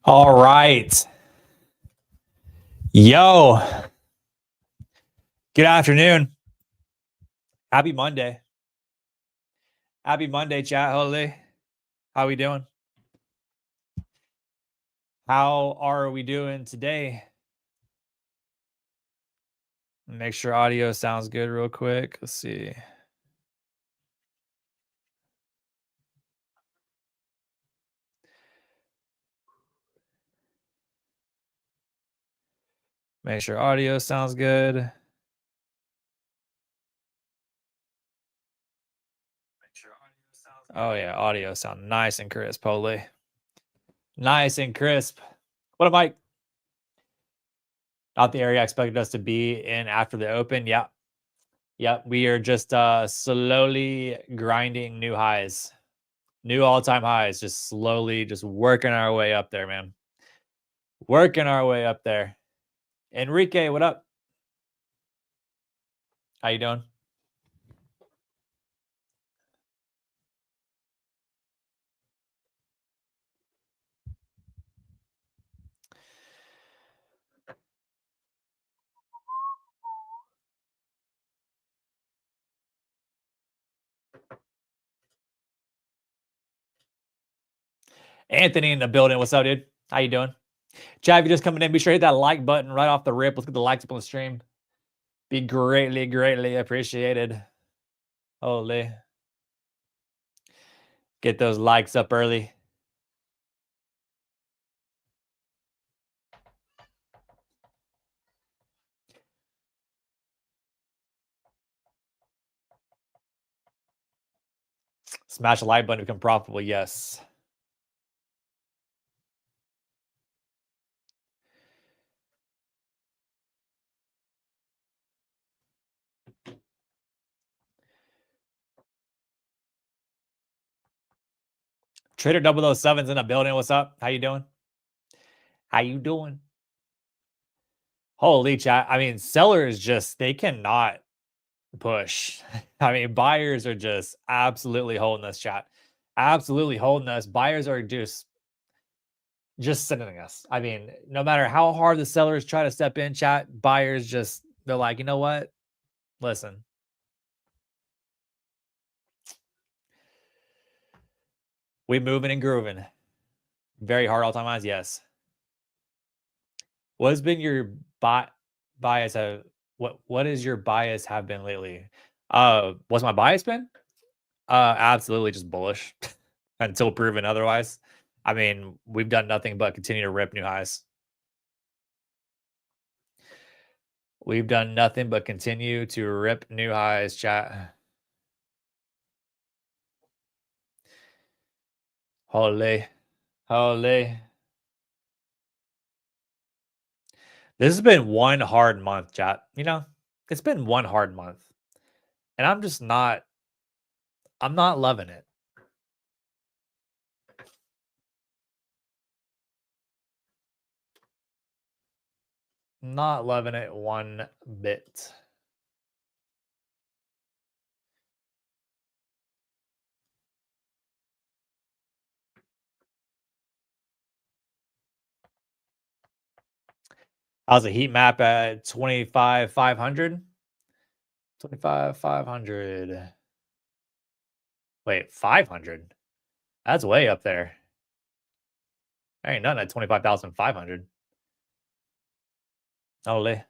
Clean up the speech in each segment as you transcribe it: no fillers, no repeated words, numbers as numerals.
All right. Yo. Good afternoon. Happy Monday. Happy Monday, chat. Holy. How we doing? How are we doing today? Make sure audio sounds good real quick. Let's see. Make sure audio sounds good. Oh yeah, audio sound nice and crisp, holy. Nice and crisp. What up, Mike? Not the area I expected us to be in after the open. Yeah. Yep. We are just slowly grinding new highs. New all-time highs. Just slowly just working our way up there, man. Working our way up there. Enrique, what up? How you doing? Anthony in the building. What's up, dude? How you doing? Chad, if you're just coming in, be sure to hit that like button right off the rip. Let's get the likes up on the stream. Be greatly, greatly appreciated. Holy. Get those likes up early. Smash the like button to become profitable. Yes. Trader 007's in the building. What's up? How you doing? How you doing? Holy chat. I mean, sellers just, they cannot push. I mean, buyers are just absolutely holding us, chat. Absolutely holding us. Buyers are just sending us. I mean, no matter how hard the sellers try to step in, chat, buyers just, they're like, you know what? Listen. We moving and grooving. Very hard all time highs, yes. What has been your bias? What is your bias have been lately? What's my bias been? Absolutely just bullish until proven otherwise. I mean, we've done nothing but continue to rip new highs. We've done nothing but continue to rip new highs, chat. Holy. Holy. This has been one hard month, chat. You know, it's been one hard month. And I'm not loving it. Not loving it one bit. How's the heat map at 25,500? 25,500. Wait, 500? That's way up there. There ain't nothing at 25,500. Holy.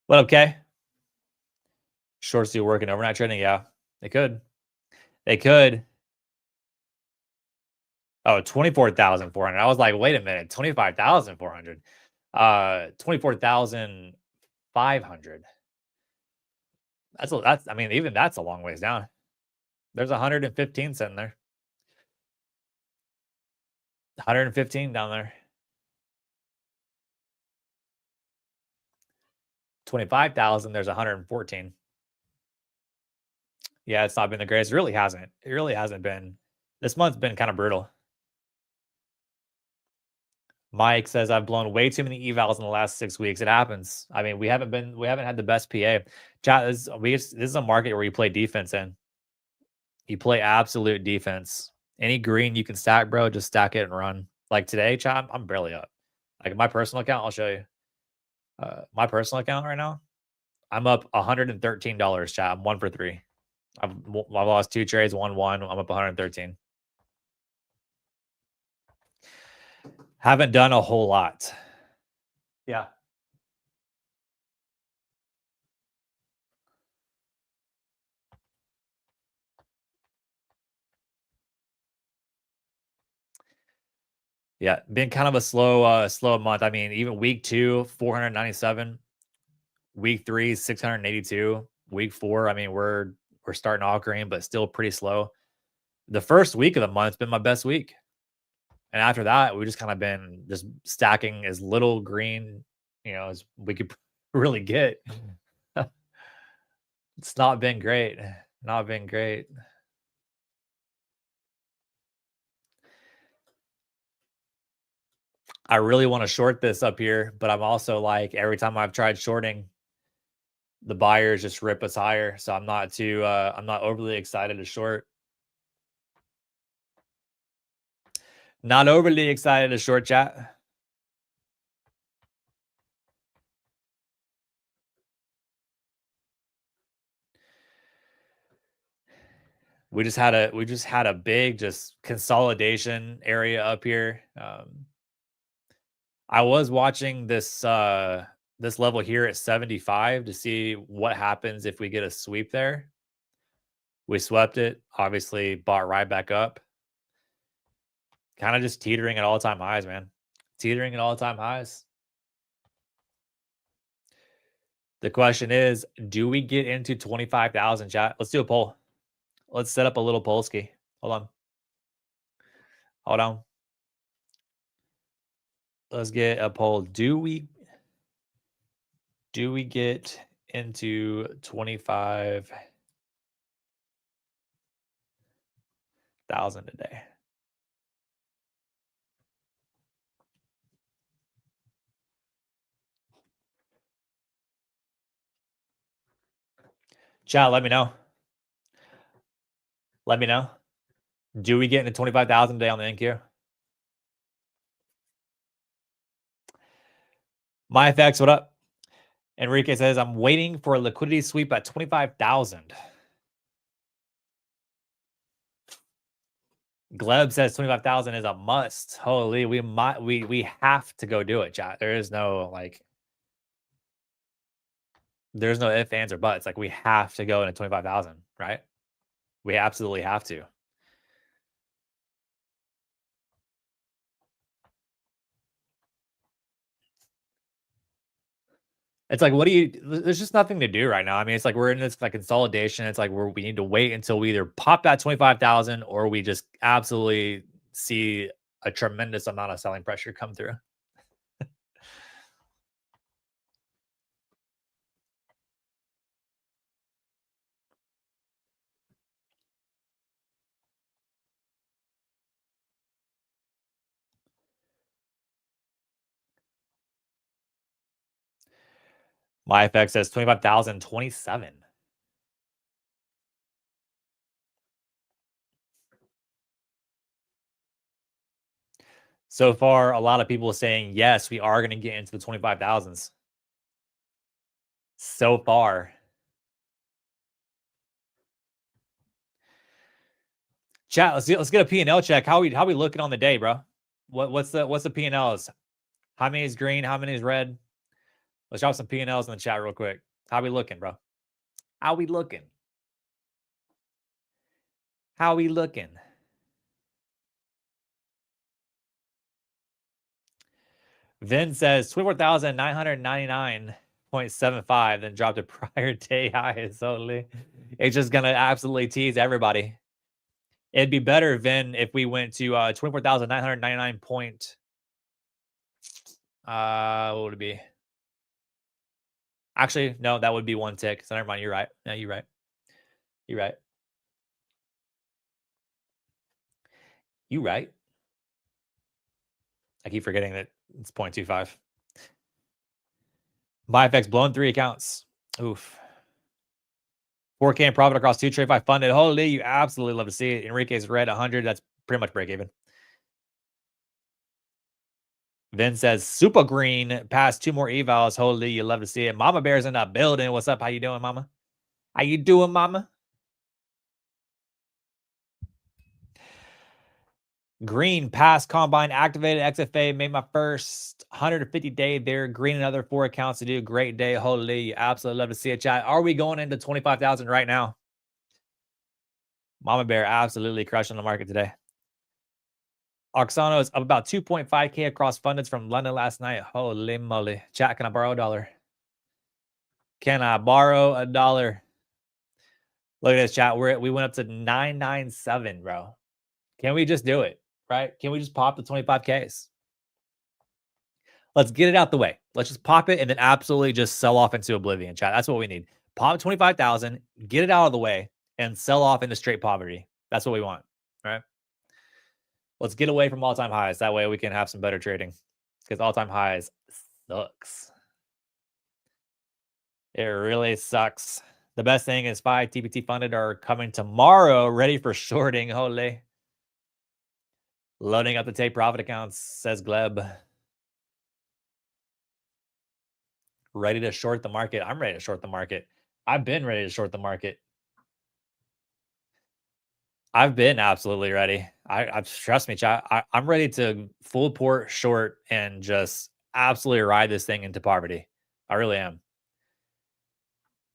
What up, Kay? Shorts do working overnight trading? Yeah, they could. They could. Oh, 24,400. I was like, wait a minute, 25,400. 24,500. That's I mean, even that's a long ways down. There's 115 sitting there. 115 down there. 25,000, there's 114. Yeah, it's not been the greatest. It really hasn't. It really hasn't been. This month's been kind of brutal. Mike says I've blown way too many evals in the last 6 weeks. It happens. I mean, we haven't had the best PA. Chat this is a market where you play defense in. You play absolute defense. Any green you can stack, bro, just stack it and run. Like today, chat, I'm barely up. Like my personal account, I'll show you. My personal account right now, I'm up $113, chat. I'm 1 for 3. I've lost 2 trades, won 1. I'm up 113. Haven't done a whole lot. Yeah. Yeah, been kind of a slow month. I mean, even week 2, 497. Week 3, 682. Week 4, I mean, we're starting off green, but still pretty slow. The first week of the month's been my best week. And after that, we just kind of been just stacking as little green, as we could really get. It's not been great. Not been great. I really want to short this up here, but I'm also like, every time I've tried shorting, the buyers just rip us higher. So I'm not overly excited to short. Not overly excited to short, chat. We just had a big just consolidation area up here. I was watching this level here at 75 to see what happens if we get a sweep there. We swept it, obviously bought right back up. Kind of just teetering at all-time highs, man. Teetering at all-time highs. The question is, do we get into 25,000, chat? Let's do a poll. Let's set up a little poll ski. Hold on. Let's get a poll. Do we get into 25,000 today? Chat, let me know. Let me know. Do we get into 25,000 today on the NQ? My effects, what up? Enrique says, I'm waiting for a liquidity sweep at 25,000. Gleb says 25,000 is a must. Holy, we have to go do it, chat. There's no ifs, ands, or buts. Like, we have to go into 25,000, right? We absolutely have to. It's like, there's just nothing to do right now. I mean, it's like we're in this like consolidation. It's like we need to wait until we either pop that 25,000 or we just absolutely see a tremendous amount of selling pressure come through. My FX says 25,027. So far, a lot of people are saying, yes, we are going to get into the 25,000s. So far. Chat, let's get a P&L check. How we looking on the day, bro? What's the P&Ls? How many is green? How many is red? Let's drop some P&Ls in the chat real quick. How we looking, bro? How we looking? How we looking? Vin says 24,999.75, then dropped a prior day high. It's just gonna absolutely tease everybody. It'd be better, Vin, if we went to 24,999 point. What would it be? Actually, no, that would be one tick. So never mind. You're right. Yeah, you're right. You're right. You right. I keep forgetting that it's 0.25. MyFX blown 3 accounts. Oof. 4K in profit across 2 trade 5 funded. Holy, you absolutely love to see it. Enrique's red 100. That's pretty much break even. Vin says super green past 2 more evals. Holy, you love to see it. Mama Bear's in the building. What's up? How you doing, Mama? How you doing, Mama? Green past combine activated XFA made my first 150 day there. Green another 4 accounts to do. Great day. Holy, you absolutely love to see it, chat. Are we going into 25,000 right now? Mama Bear absolutely crushing the market today. Oxano is up about 2.5K across fundeds from London last night. Holy moly. Chat, can I borrow $1? Can I borrow $1? Look at this, chat. We went up to 997, bro. Can we just do it? Right? Can we just pop the 25Ks? Let's get it out the way. Let's just pop it and then absolutely just sell off into oblivion, chat. That's what we need. Pop 25,000, get it out of the way, and sell off into straight poverty. That's what we want, right? Let's get away from all-time highs. That way we can have some better trading because all-time highs sucks. It really sucks. The best thing is 5 TPT funded are coming tomorrow, ready for shorting. Holy. Loading up the take profit accounts, says Gleb. Ready to short the market. I'm ready to short the market. I've been ready to short the market. I've been absolutely ready. I trust me, chat. I'm ready to full port short and just absolutely ride this thing into poverty. I really am.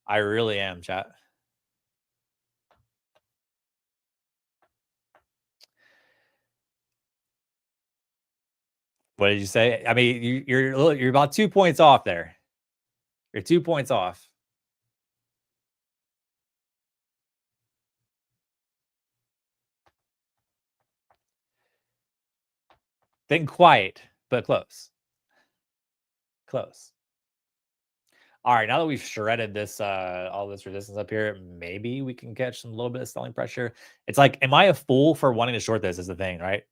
I really am, chat. What did you say? I mean, you're about 2 points off there. You're 2 points off. Then quiet, but close. Close. All right, now that we've shredded this all this resistance up here, maybe we can catch some little bit of selling pressure. It's like, am I a fool for wanting to short this is the thing, right?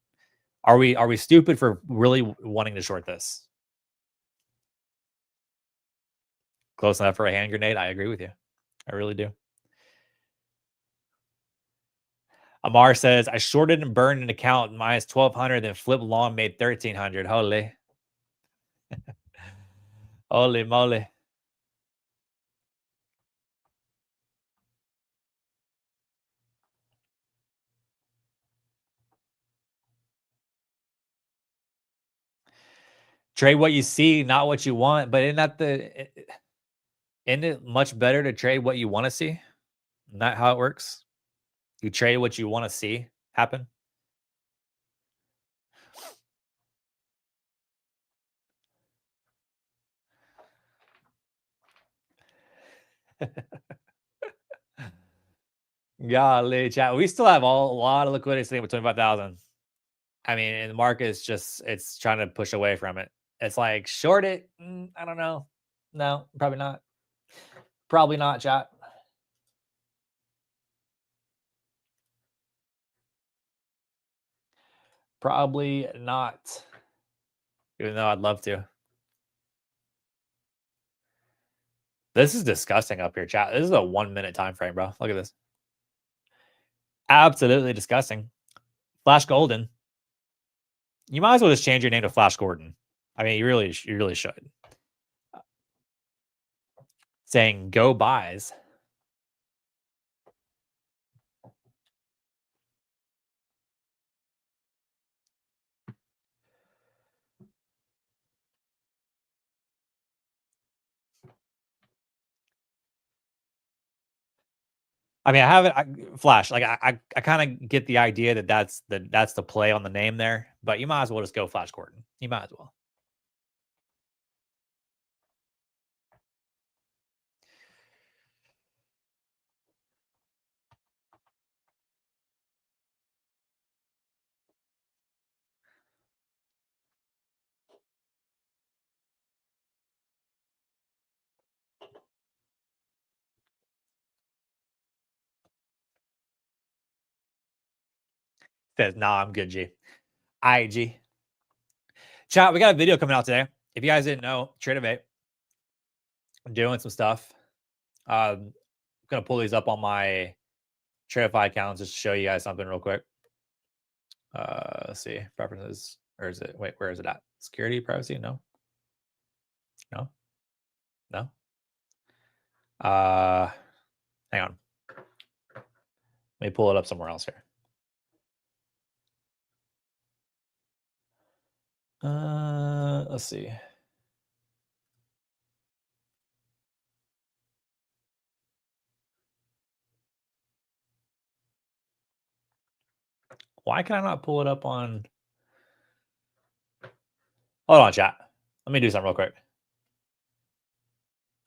Are we stupid for really wanting to short this? Close enough for a hand grenade. I agree with you. I really do. Amar says, I shorted and burned an account minus 1,200, then flipped long, made 1,300. Holy. Holy moly. Trade what you see, not what you want. But isn't it much better to trade what you want to see? Isn't that how it works? You trade what you want to see happen. Golly, chat. We still have a lot of liquidity sitting with 25,000. I mean, and the market is just, it's trying to push away from it. It's like, short it. I don't know. No, probably not. Probably not, chat. Probably not. Even though I'd love to. This is disgusting up here, chat. This is a 1 minute time frame, bro. Look at this. Absolutely disgusting. Flash Golden. You might as well just change your name to Flash Gordon. I mean, you really should. Saying go buys. I mean, I haven't Flash. Like I kind of get the idea that that's the play on the name there, but you might as well just go Flash Gordon. You might as well. Says, nah, I'm good, G. IG. Chat, we got a video coming out today. If you guys didn't know, Tradevate, I'm doing some stuff. I'm gonna pull these up on my Tradify accounts just to show you guys something real quick. Let's see. Preferences. Or is it? Wait, where is it at? Security, privacy? No. No. No. Hang on. Let me pull it up somewhere else here. Let's see. Why can I not pull it up on? Hold on, chat. Let me do something real quick,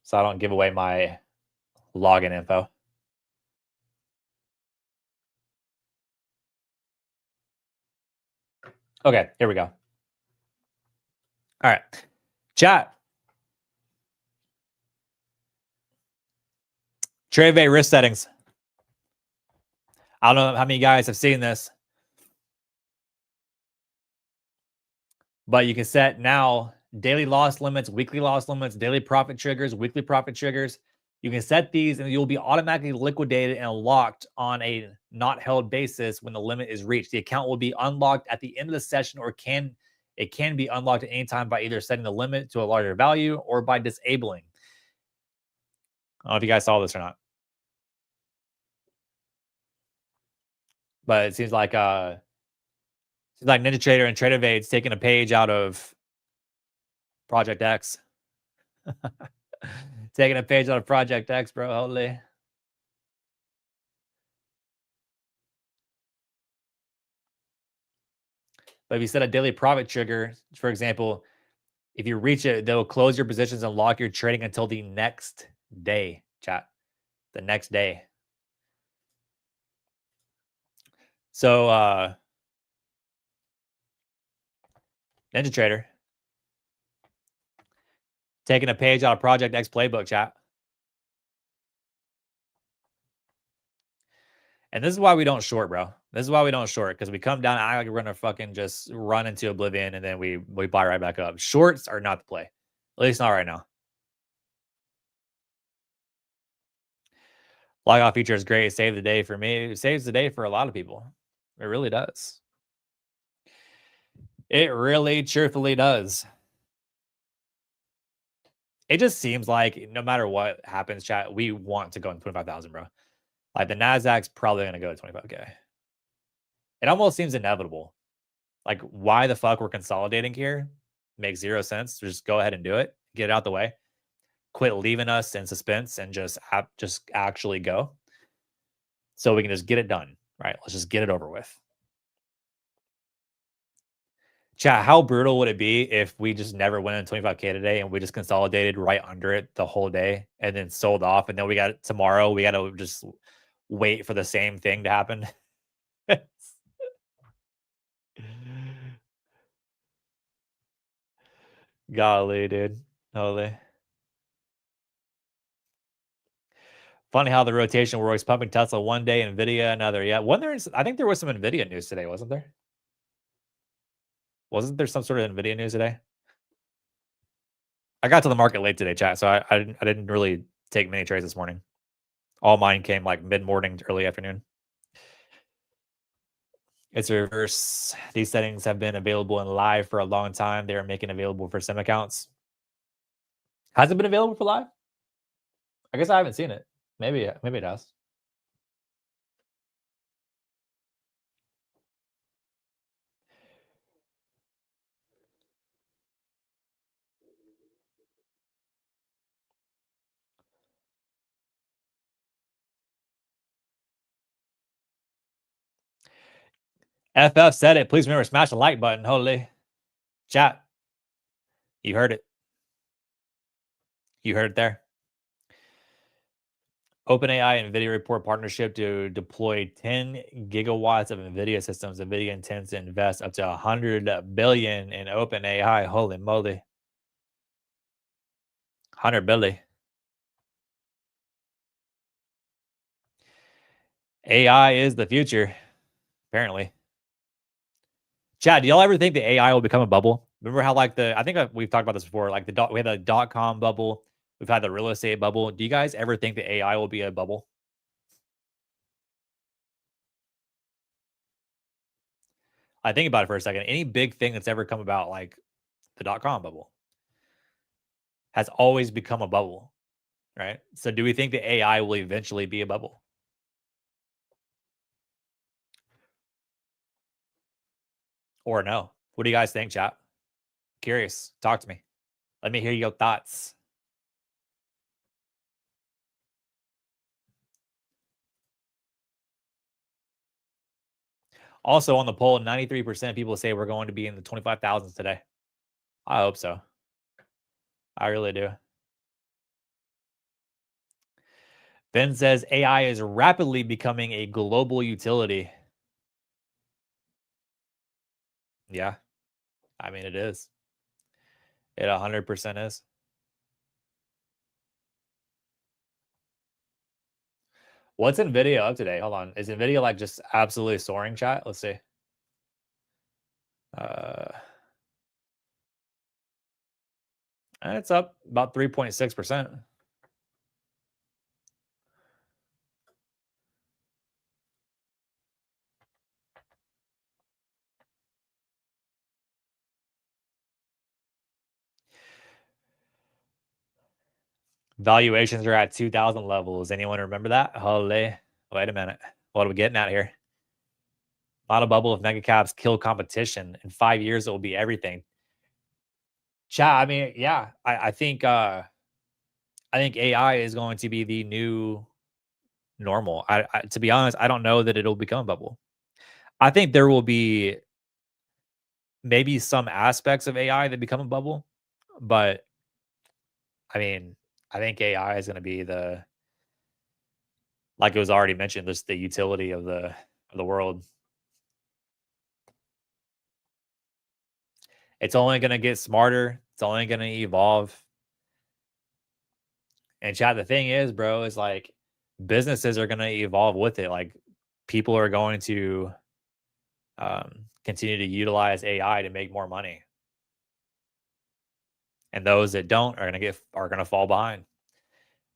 so I don't give away my login info. Okay, here we go. All right, chat. Tradevate risk settings. I don't know how many guys have seen this, but you can set now daily loss limits, weekly loss limits, daily profit triggers, weekly profit triggers. You can set these and you'll be automatically liquidated and locked on a not held basis when the limit is reached. The account will be unlocked at the end of the session or it can be unlocked at any time by either setting the limit to a larger value or by disabling. I don't know if you guys saw this or not, but it seems like NinjaTrader and Tradeevade's taking a page out of Project X. Taking a page out of Project X, bro. Holy. But if you set a daily profit trigger, for example, if you reach it, they'll close your positions and lock your trading until the next day, chat. The next day. So NinjaTrader taking a page out of Project X playbook, chat. And this is why we don't short, bro. This is why we don't short, because we come down and act like we're gonna fucking just run into oblivion and then we buy right back up. Shorts are not the play. At least not right now. Lockout feature is great. It saved the day for me. It saves the day for a lot of people. It really does. It really truthfully does. It just seems like no matter what happens, chat, we want to go in 25,000, bro. Like the Nasdaq's probably going to go to 25K. It almost seems inevitable. Like, why the fuck we're consolidating here makes zero sense. Just go ahead and do it. Get it out the way. Quit leaving us in suspense and just actually go. So we can just get it done, right? Let's just get it over with. Chat, how brutal would it be if we just never went in 25K today and we just consolidated right under it the whole day and then sold off, and then we got tomorrow, we got to just wait for the same thing to happen? Golly, dude. Holy. Funny how the rotation works. Pumping Tesla one day, Nvidia another. Yeah, I think there was some Nvidia news today, wasn't there? Wasn't there some sort of Nvidia news today? I got to the market late today, chat, so I didn't really take many trades this morning. All mine came like mid-morning to early afternoon. It's reverse. These settings have been available in live for a long time. They are making available for some accounts. Has it been available for live? I guess I haven't seen it. Maybe it has. FF said it. Please remember, smash the like button. Holy. Chat. You heard it. You heard it there. OpenAI and NVIDIA report partnership to deploy 10 gigawatts of NVIDIA systems. NVIDIA intends to invest up to $100 billion in OpenAI. Holy moly. 100 billion. AI is the future, apparently. Chad, do y'all ever think the AI will become a bubble? Remember how like I think we've talked about this before. Like we had the dot-com bubble. We've had the real estate bubble. Do you guys ever think the AI will be a bubble? I think about it for a second. Any big thing that's ever come about, like the dot-com bubble, has always become a bubble, right? So do we think the AI will eventually be a bubble or no? What do you guys think, chat? Curious. Talk to me. Let me hear your thoughts. Also on the poll, 93% of people say we're going to be in the 25,000s today. I hope so. I really do. Ben says AI is rapidly becoming a global utility. Yeah, I mean, it is. It 100% is. What's NVIDIA up today? Hold on. Is NVIDIA like just absolutely soaring, chat? Let's see. Uh, it's up about 3.6%. Valuations are at 2,000 levels. Anyone remember that? Holy, wait a minute. What are we getting at here? Not a bubble if mega caps kill competition. In 5 years, it will be everything. Chat, I mean, yeah, I think AI is going to be the new normal. To be honest, I don't know that it'll become a bubble. I think there will be maybe some aspects of AI that become a bubble, but I mean, I think AI is going to be like it was already mentioned, just the utility of the world. It's only going to get smarter. It's only going to evolve. And chat, the thing is, bro, is like businesses are going to evolve with it. Like people are going to continue to utilize AI to make more money, and those that don't are going to fall behind.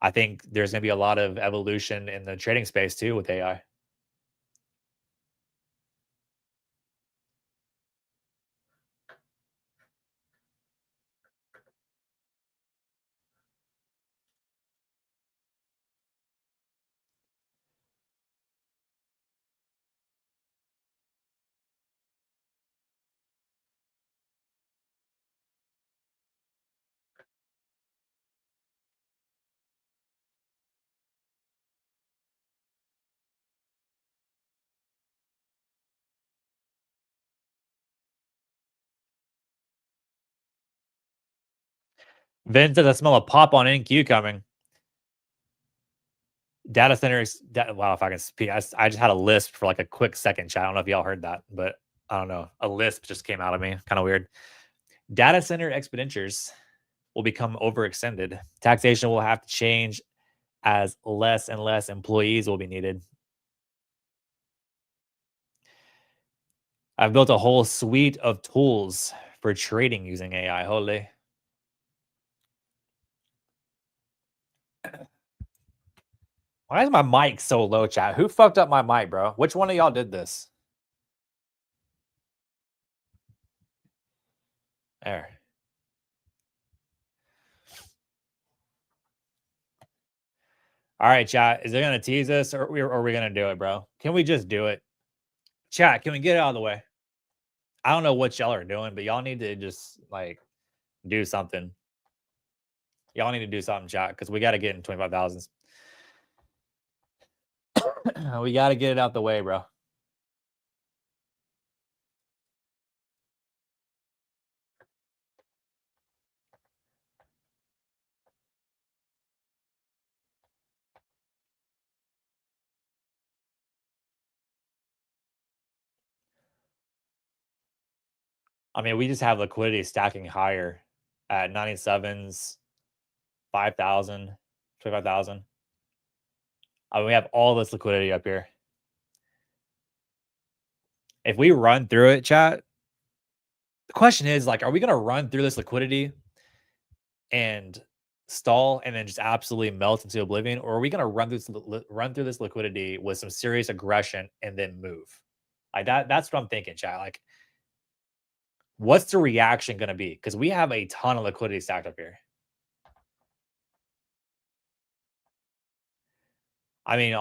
I think there's going to be a lot of evolution in the trading space too with AI. Vin says I smell a pop on NQ coming. Data centers. Wow, if I can speak, I just had a lisp for like a quick second. Chat. I don't know if y'all heard that, but I don't know. A lisp just came out of me. Kind of weird. Data center expenditures will become overextended. Taxation will have to change as less and less employees will be needed. I've built a whole suite of tools for trading using AI. Holy. Why is my mic so low, chat? Who fucked up my mic, bro? Which one of y'all did this? There. All right, chat. Is it going to tease us or are we going to do it, bro? Can we just do it? Chat, can we get it out of the way? I don't know what y'all are doing, but y'all need to just like do something. Y'all need to do something, chat, because we got to get in 25,000s. We got to get it out the way, bro. I mean, we just have liquidity stacking higher at 97s, 5,000, 25,000. I mean, we have all this liquidity up here. If we run through it, chat, The question is like, are we gonna run through this liquidity and stall and then just absolutely melt into oblivion, or are we gonna run through this liquidity with some serious aggression and then move? Like that's what I'm thinking, chat. Like, what's the reaction gonna be? Because we have a ton of liquidity stacked up here. I mean,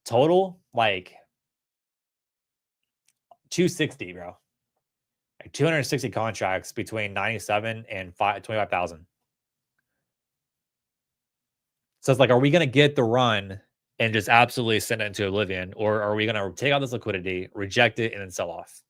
total like 260, bro. Like 260 contracts between 97 and 25,000. So it's like, are we going to get the run and just absolutely send it into oblivion, or are we going to take out this liquidity, reject it, and then sell off?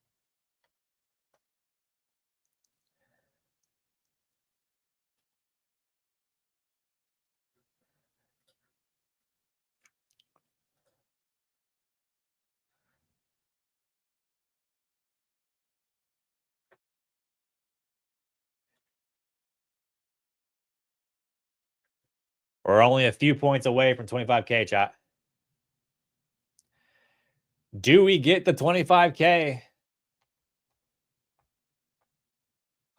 We're only a few points away from 25K, chat. Do we get the 25K?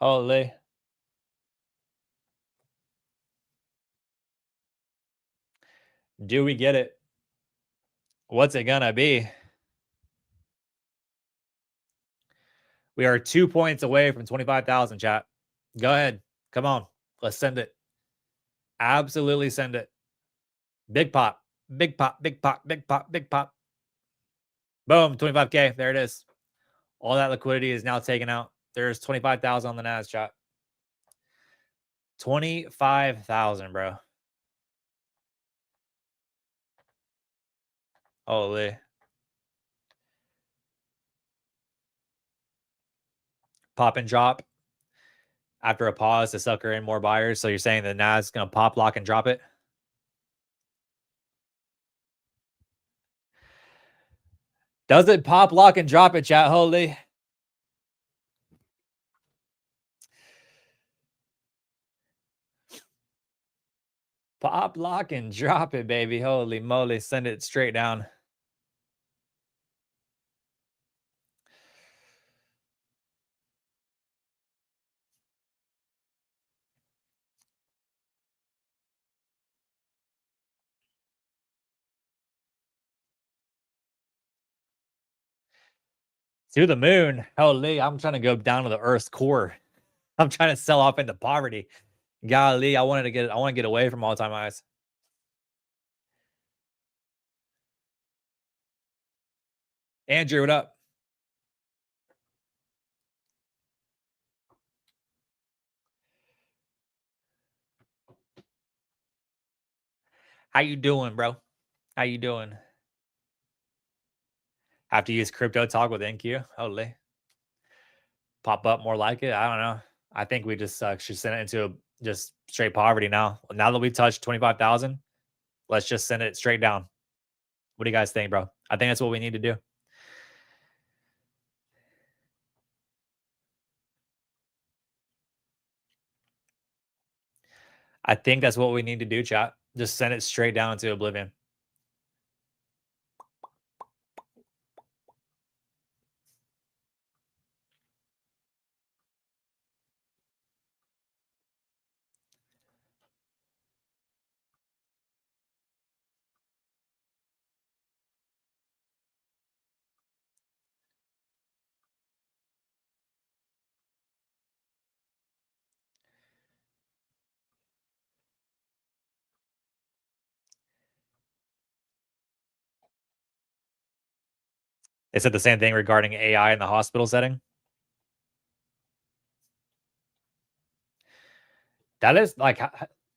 Holy. Do we get it? What's it gonna be? We are 2 points away from 25,000, chat. Go ahead. Come on. Let's send it. Absolutely send it. Big pop. Big pop. Big pop. Big pop. Big pop. Boom. 25K. There it is. All that liquidity is now taken out. There's 25,000 on the Nasdaq, chat. 25,000, bro. Holy. Pop and drop after a pause to sucker in more buyers. So you're saying the Nas going to pop, lock, and drop it? Does it pop, lock, and drop it, chat? Holy. Pop, lock, and drop it, baby. Holy moly. Send it straight down. To the moon. Holy. I'm trying to go down to the earth's core. I'm trying to sell off into poverty. Golly, I want to get away from all time highs. Andrew, what up? How you doing, bro? How you doing? Have to use crypto talk with NQ. Holy. Pop up more like it. I don't know. I think we just should send it into just straight poverty now. Now that we touched 25,000, let's just send it straight down. What do you guys think, bro? I think that's what we need to do. I think that's what we need to do, chat. Just send it straight down into oblivion. They said the same thing regarding AI in the hospital setting. That is like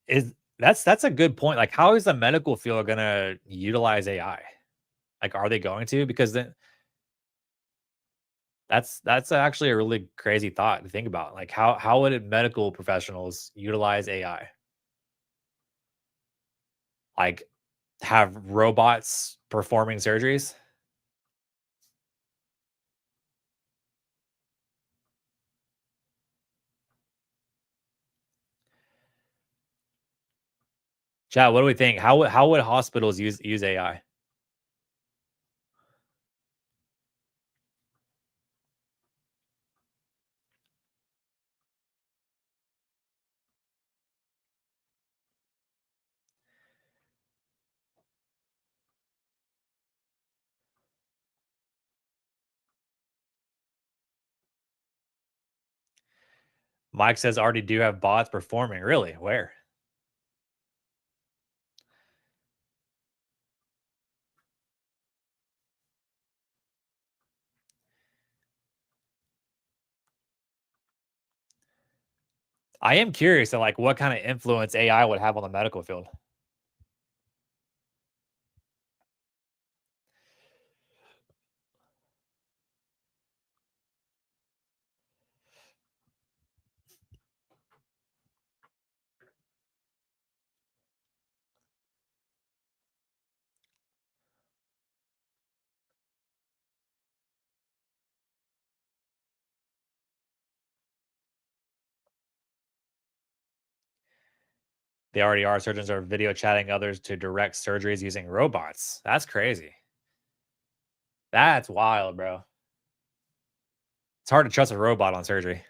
is that's a good point. Like, how is the medical field gonna utilize AI? Like, are they going to? Because then that's actually a really crazy thought to think about. Like, how would medical professionals utilize AI? Like, have robots performing surgeries? Chat, what do we think? How would hospitals use AI? Mike says already do have bots performing. Really? Where? I am curious at like what kind of influence AI would have on the medical field. They already are. Surgeons are video chatting others to direct surgeries using robots. That's crazy. That's wild, bro. It's hard to trust a robot on surgery.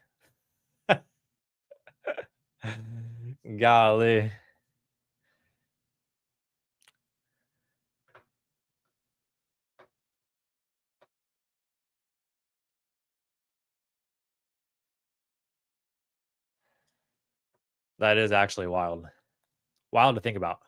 Golly. That is actually wild. Wild to think about.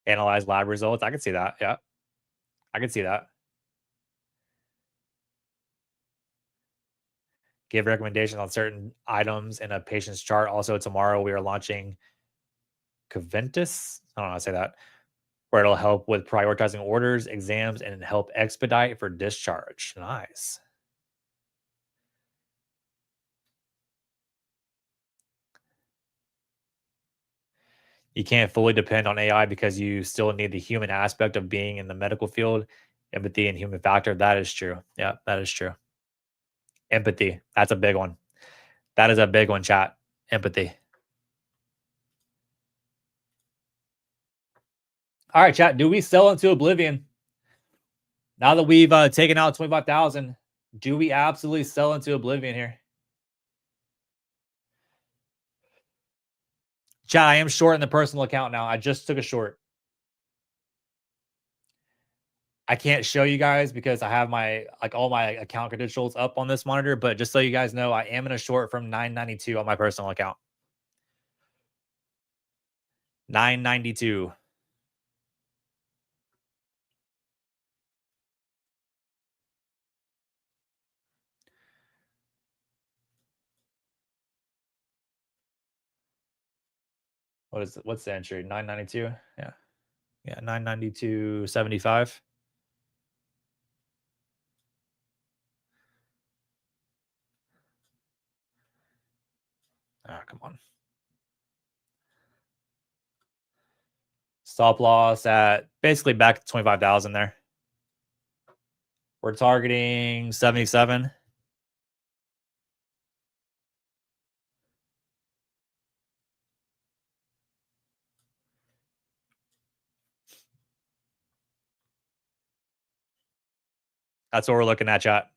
Analyze lab results. I can see that. Yeah. I can see that. Give recommendations on certain items in a patient's chart. Also, tomorrow we are launching Coventus. I don't know how to say that, where it'll help with prioritizing orders, exams, and help expedite for discharge. Nice. You can't fully depend on AI because you still need the human aspect of being in the medical field, empathy and human factor. That is true. Yeah, that is true. Empathy. That's a big one. That is a big one, chat. Empathy. All right, chat. Do we sell into oblivion? Now that we've taken out 25,000, do we absolutely sell into oblivion here? Chat, I am short in the personal account now. I just took a short. I can't show you guys because I have my like all my account credentials up on this monitor, but just so you guys know, I am in a short from 992 on my personal account. 992. What's the entry? 992? Yeah. Yeah, 992.75. Ah, come on. Stop loss at basically back to 25,000 there. We're targeting 77. That's what we're looking at, chat.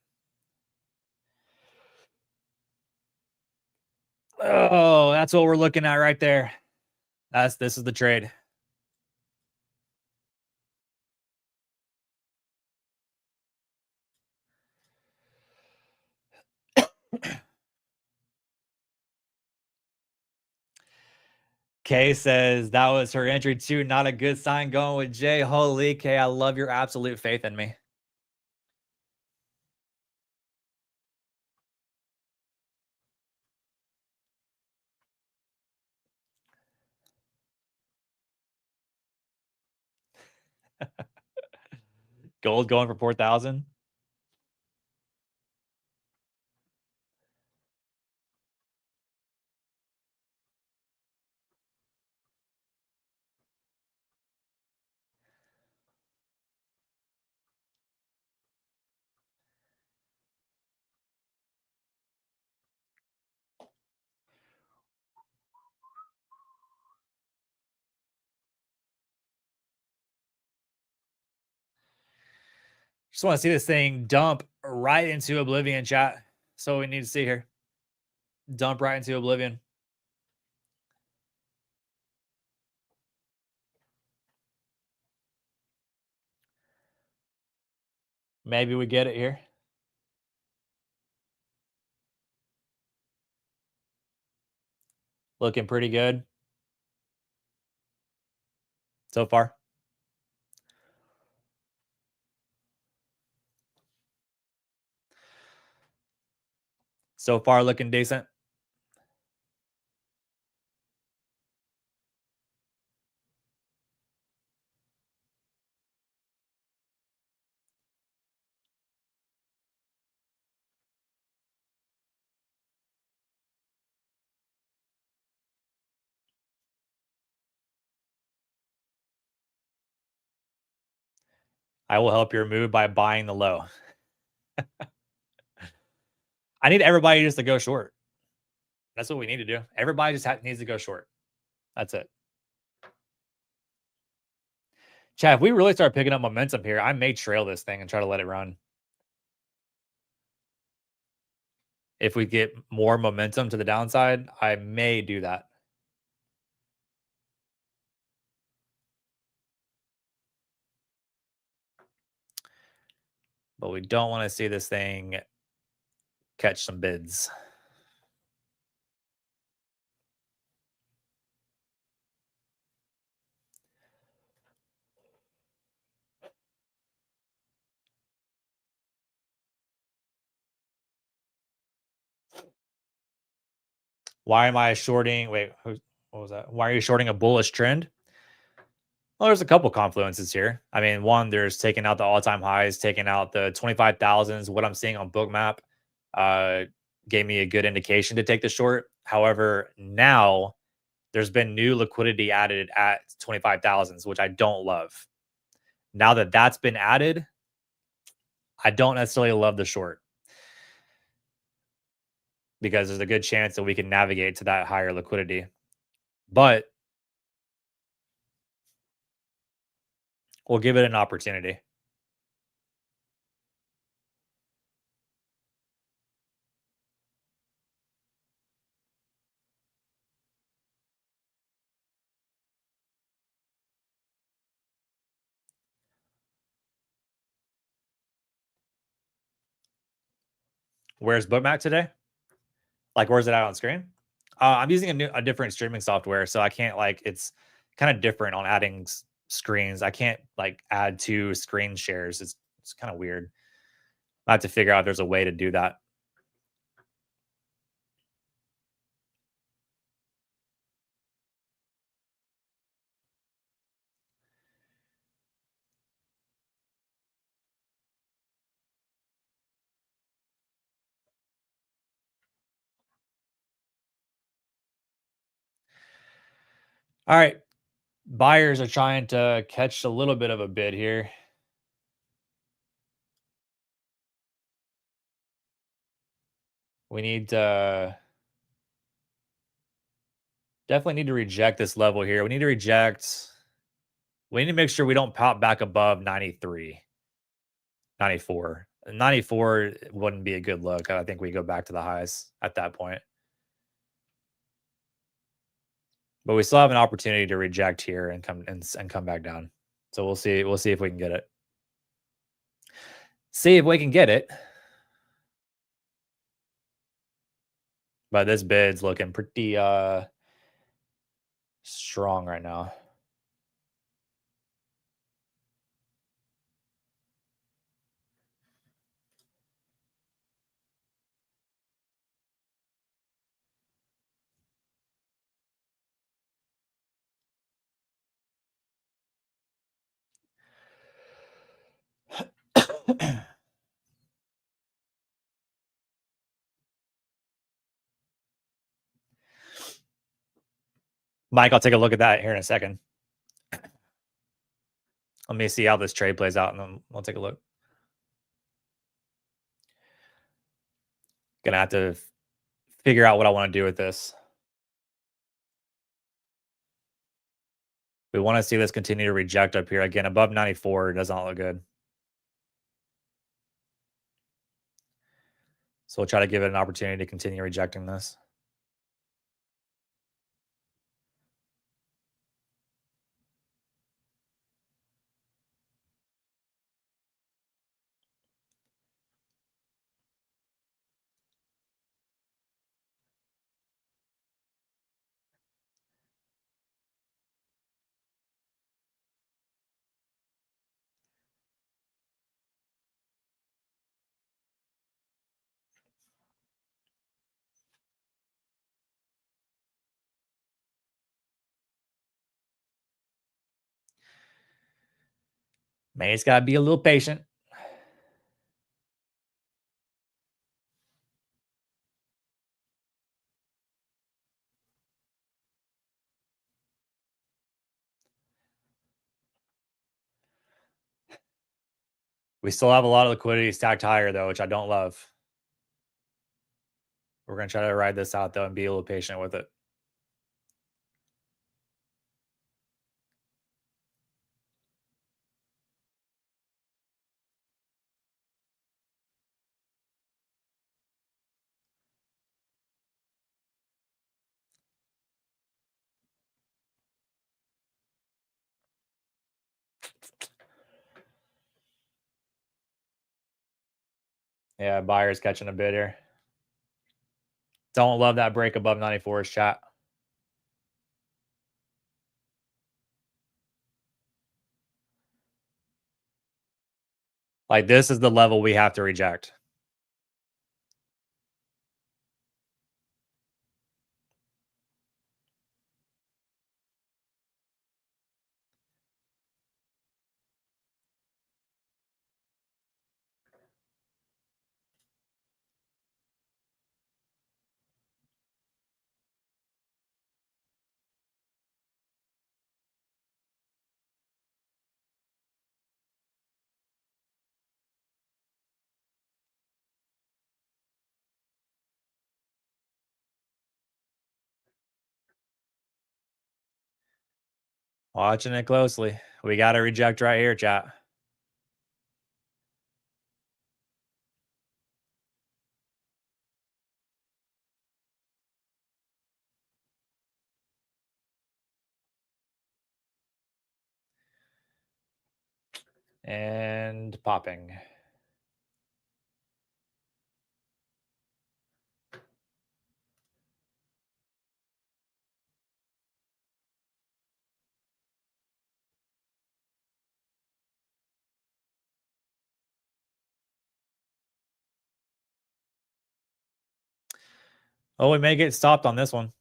Oh, that's what we're looking at right there. This is the trade. Kay says that was her entry too. Not a good sign going with Jay. Holy Kay, I love your absolute faith in me. Gold going for 4,000. Just want to see this thing dump right into oblivion, chat. So we need to see here. Dump right into oblivion. Maybe we get it here. Looking pretty good so far. So far, looking decent. I will help your move by buying the low. I need everybody just to go short. That's what we need to do. Everybody just needs to go short. That's it. Chad, if we really start picking up momentum here, I may trail this thing and try to let it run. If we get more momentum to the downside, I may do that. But we don't want to see this thing catch some bids. Why am I shorting? Wait, what was that? Why are you shorting a bullish trend? Well, there's a couple confluences here. I mean, one, there's taking out the all-time highs, taking out the 25,000s. What I'm seeing on Bookmap uh, gave me a good indication to take the short. However, now there's been new liquidity added at 25,000s, which I don't love. Now that that's been added, I don't necessarily love the short because there's a good chance that we can navigate to that higher liquidity. But we'll give it an opportunity. Where's Bookmap today? Like, where's it out on screen? I'm using a different streaming software, so I can't like it's kind of different on adding screens. I can't like add two screen shares. It's kind of weird. I have to figure out if there's a way to do that. All right, buyers are trying to catch a little bit of a bid here. We need to definitely need to reject this level here. We need to reject. We need to make sure we don't pop back above 93, 94. 94 wouldn't be a good look. I think we go back to the highs at that point. But we still have an opportunity to reject here and come back down. So we'll see. We'll see if we can get it. See if we can get it. But this bid's looking pretty strong right now. Mike, I'll take a look at that here in a second. Let me see how this trade plays out, and then we'll take a look. Gonna have to figure out what I want to do with this. We want to see this continue to reject up here again above 94. It does not look good. So we'll try to give it an opportunity to continue rejecting this. Man, it's gotta be a little patient. We still have a lot of liquidity stacked higher though, which I don't love. We're gonna try to ride this out though and be a little patient with it. Yeah, buyers catching a bid here. Don't love that break above 94's chat. Like this is the level we have to reject. Watching it closely. We got to reject right here, chat. And popping. Oh, we may get stopped on this one.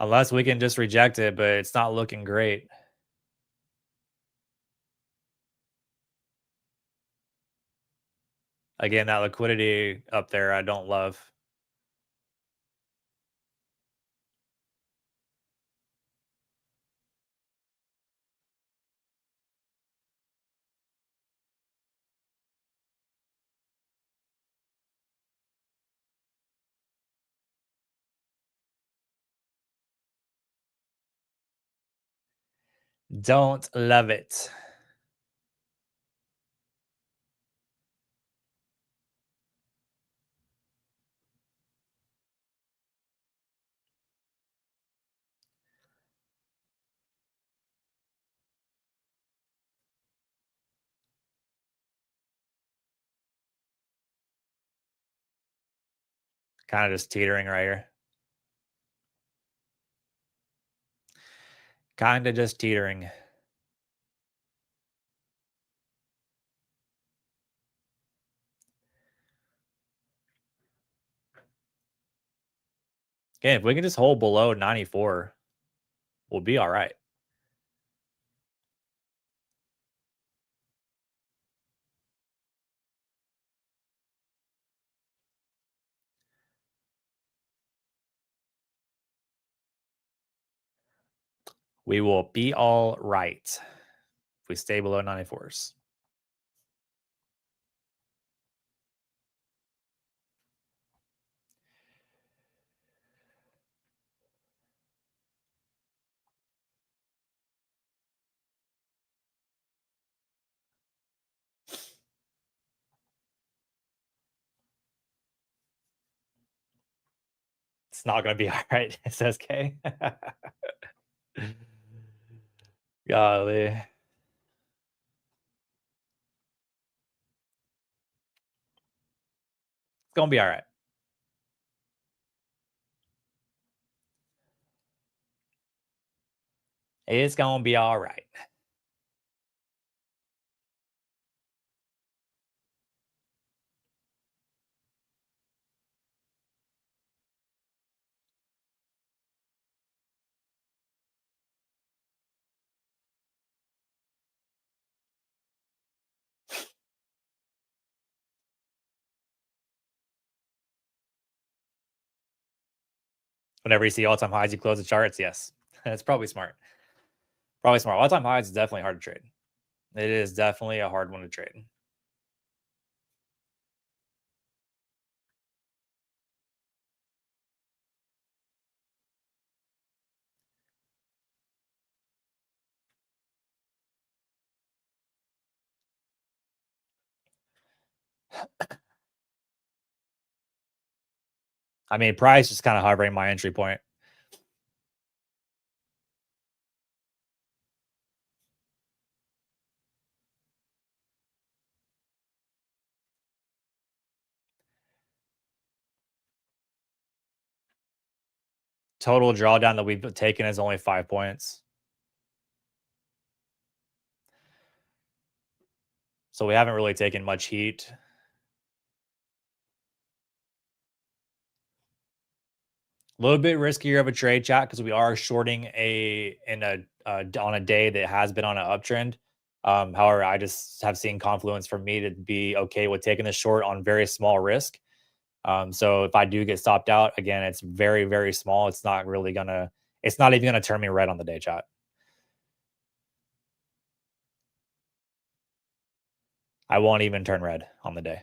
Unless we can just reject it, but it's not looking great. Again, that liquidity up there, I don't love. Don't love it. Kind of just teetering right here. Kind of just teetering. Again, if we can just hold below 94, we'll be all right. We will be all right if we stay below 94s. It's not gonna be all right, says K. Golly. It's gonna be all right. It's gonna be all right. Whenever you see all-time highs, you close the charts. Yes, that's probably smart. Probably smart. All-time highs is definitely hard to trade. It is definitely a hard one to trade. I mean, price is kind of hovering my entry point. Total drawdown that we've taken is only 5 points. So we haven't really taken much heat. A little bit riskier of a trade, chat, because we are shorting on a day that has been on an uptrend. However, I just have seen confluence for me to be okay with taking the short on very small risk. So if I do get stopped out, again, it's very, very small. It's not even gonna turn me red on the day, chat. I won't even turn red on the day.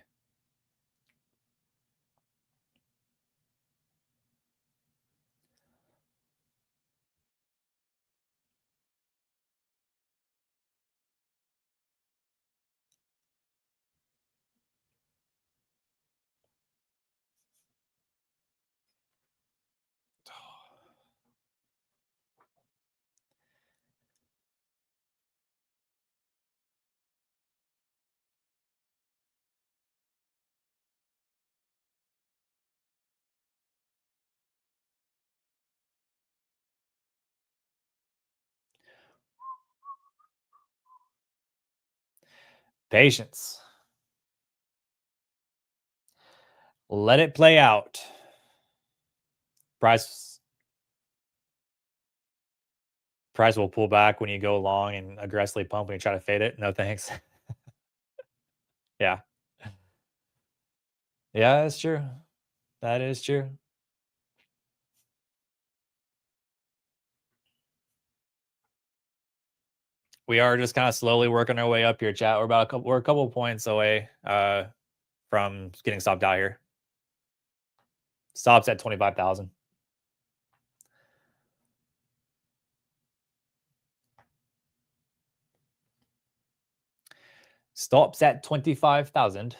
Patience. Let it play out. Price price will pull back when you go long and aggressively pump when you try to fade it. No thanks. Yeah. Yeah, that's true. That is true. We are just kind of slowly working our way up here, chat. We're a couple points away from getting stopped out here. Stops at 25,000. Stops at 25,000.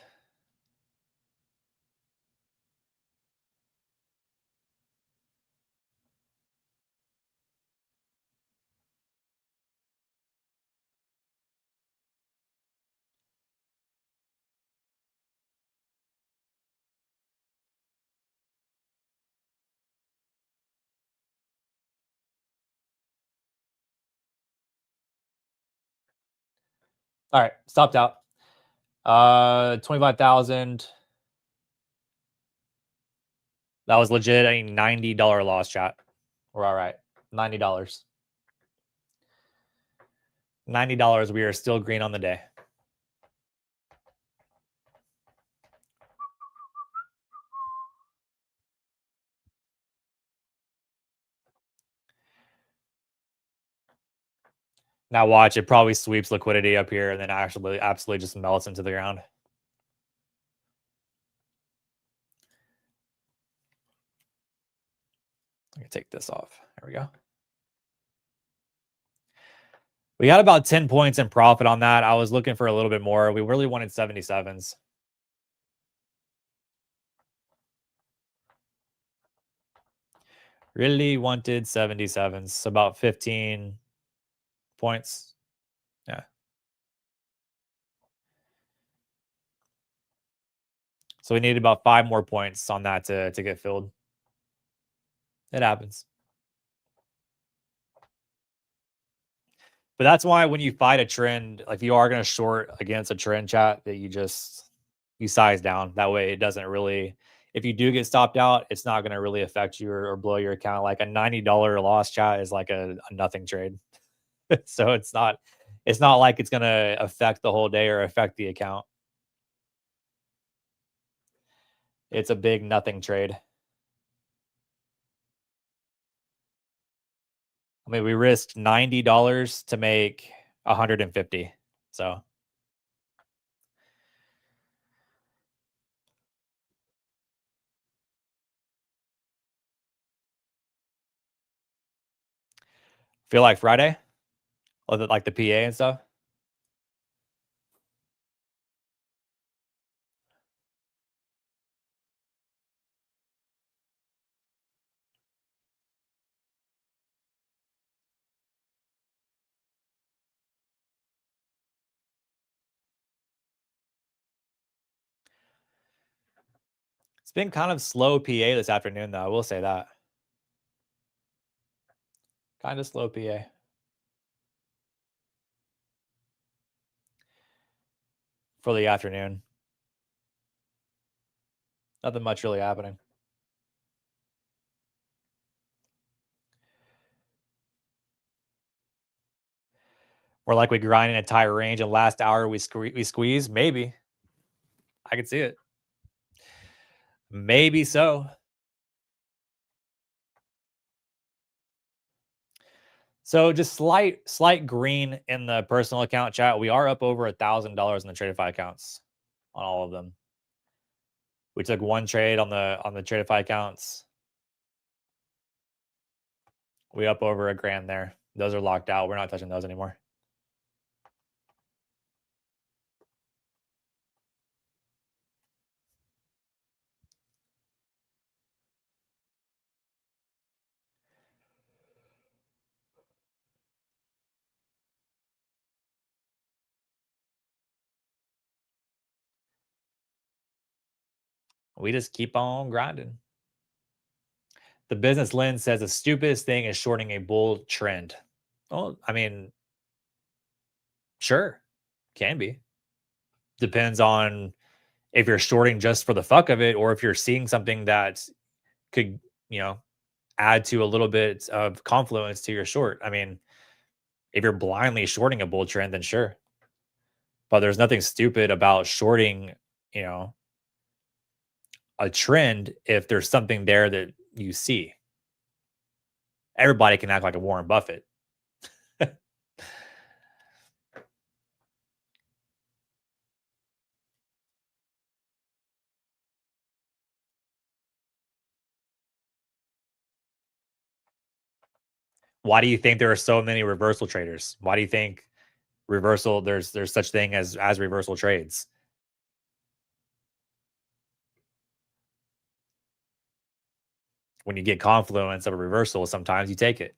All right, stopped out. 25,000. That was legit a $90 loss, chat. We're all right. $90. $90. We are still green on the day. Now watch, it probably sweeps liquidity up here and then actually absolutely just melts into the ground. I can take this off. There we go. We got about 10 points in profit on that. I was looking for a little bit more. We really wanted 77s. Really wanted 77s, about 15 points. Yeah. So we need about 5 more points on that to get filled. It happens. But that's why when you fight a trend, like you are gonna short against a trend chat that you size down. That way it doesn't really if you do get stopped out, it's not gonna really affect you or blow your account. Like a $90 loss chat is like a nothing trade. So it's not like it's gonna affect the whole day or affect the account. It's a big nothing trade. I mean, we risked $90 to make 150. So feel like Friday, like the PA and stuff. It's been kind of slow PA this afternoon, though. I will say that. Kind of slow PA for the afternoon. Nothing much really happening. Or like we grind an entire range and last hour we squeeze. Maybe I could see it. Maybe so. So just slight green in the personal account chat. We are up over $1,000 in the Tradefy accounts on all of them. We took one trade on the Tradefy accounts. We up over a grand there. Those are locked out. We're not touching those anymore. We just keep on grinding. The business lens says the stupidest thing is shorting a bull trend. Well, I mean, sure, can be. Depends on if you're shorting just for the fuck of it, or if you're seeing something that could, you know, add to a little bit of confluence to your short. I mean, if you're blindly shorting a bull trend, then sure. But there's nothing stupid about shorting, you know, a trend if there's something there that you see. Everybody can act like a Warren Buffett. Why do you think there are so many reversal traders? Why do you think reversal there's such thing as reversal trades? When you get confluence of a reversal, sometimes you take it.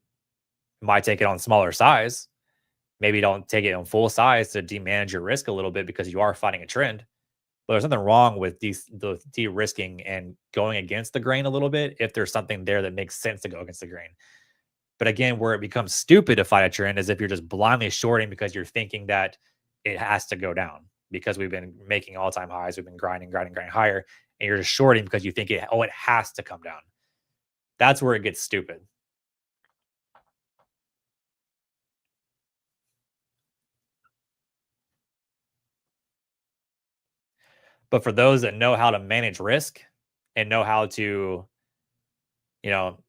You might take it on smaller size. Maybe don't take it on full size to de-manage your risk a little bit because you are fighting a trend. But there's nothing wrong with the de-risking and going against the grain a little bit if there's something there that makes sense to go against the grain. But again, where it becomes stupid to fight a trend is if you're just blindly shorting because you're thinking that it has to go down because we've been making all-time highs, we've been grinding higher, and you're just shorting because you think it has to come down. That's where it gets stupid. But for those that know how to manage risk and know how to, you know,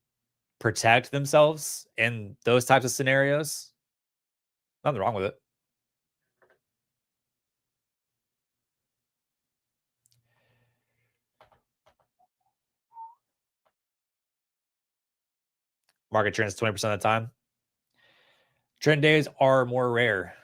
protect themselves in those types of scenarios, nothing wrong with it. Market trends 20% of the time. Trend days are more rare.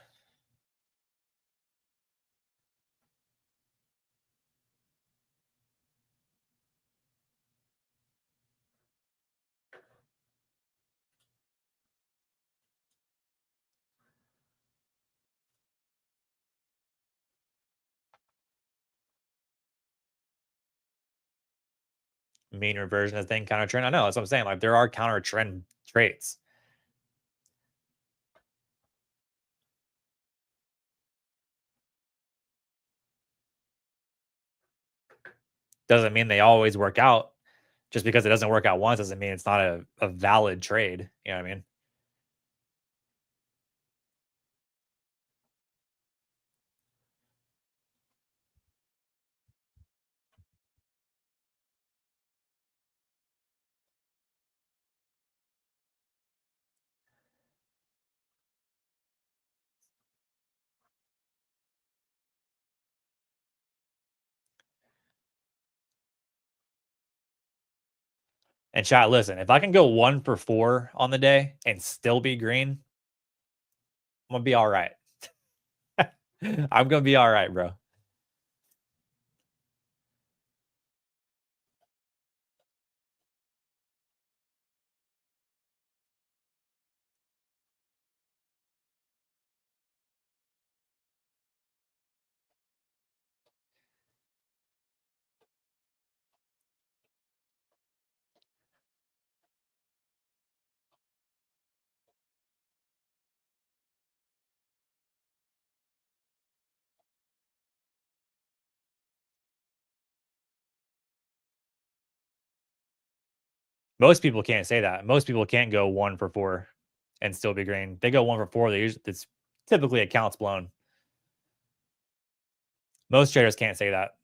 mean reversion of thing, counter trend. I know that's what I'm saying. Like there are counter trend traits. Doesn't mean they always work out. Just because it doesn't work out once doesn't mean it's not a valid trade. You know what I mean? And chat, listen, if I can go 1 for 4 on the day and still be green, I'm gonna be all right. I'm gonna be all right, bro. Most people can't say that. Most people can't go 1 for 4 and still be green. They go 1 for 4. They usually it's typically accounts blown. Most traders can't say that.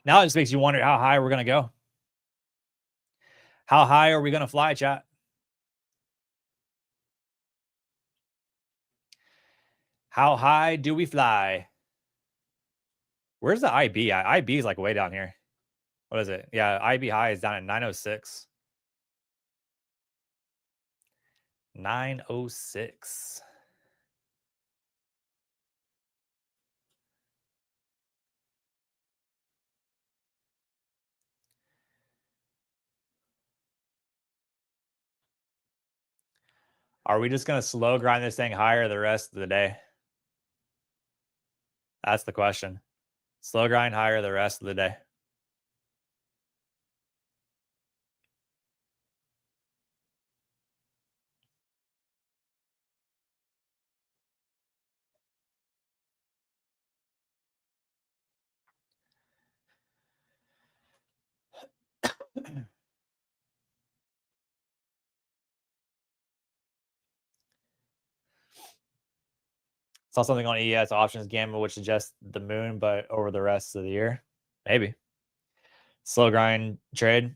Now it just makes you wonder how high we're gonna go. How high are we gonna fly, chat? How high do we fly? Where's the IB at? IB is like way down here. What is it? Yeah, IB high is down at 906. 906. Are we just gonna slow grind this thing higher the rest of the day? That's the question. Slow grind higher the rest of the day. Saw something on ES options gamma which suggests the moon, but over the rest of the year. Maybe. Slow grind trade.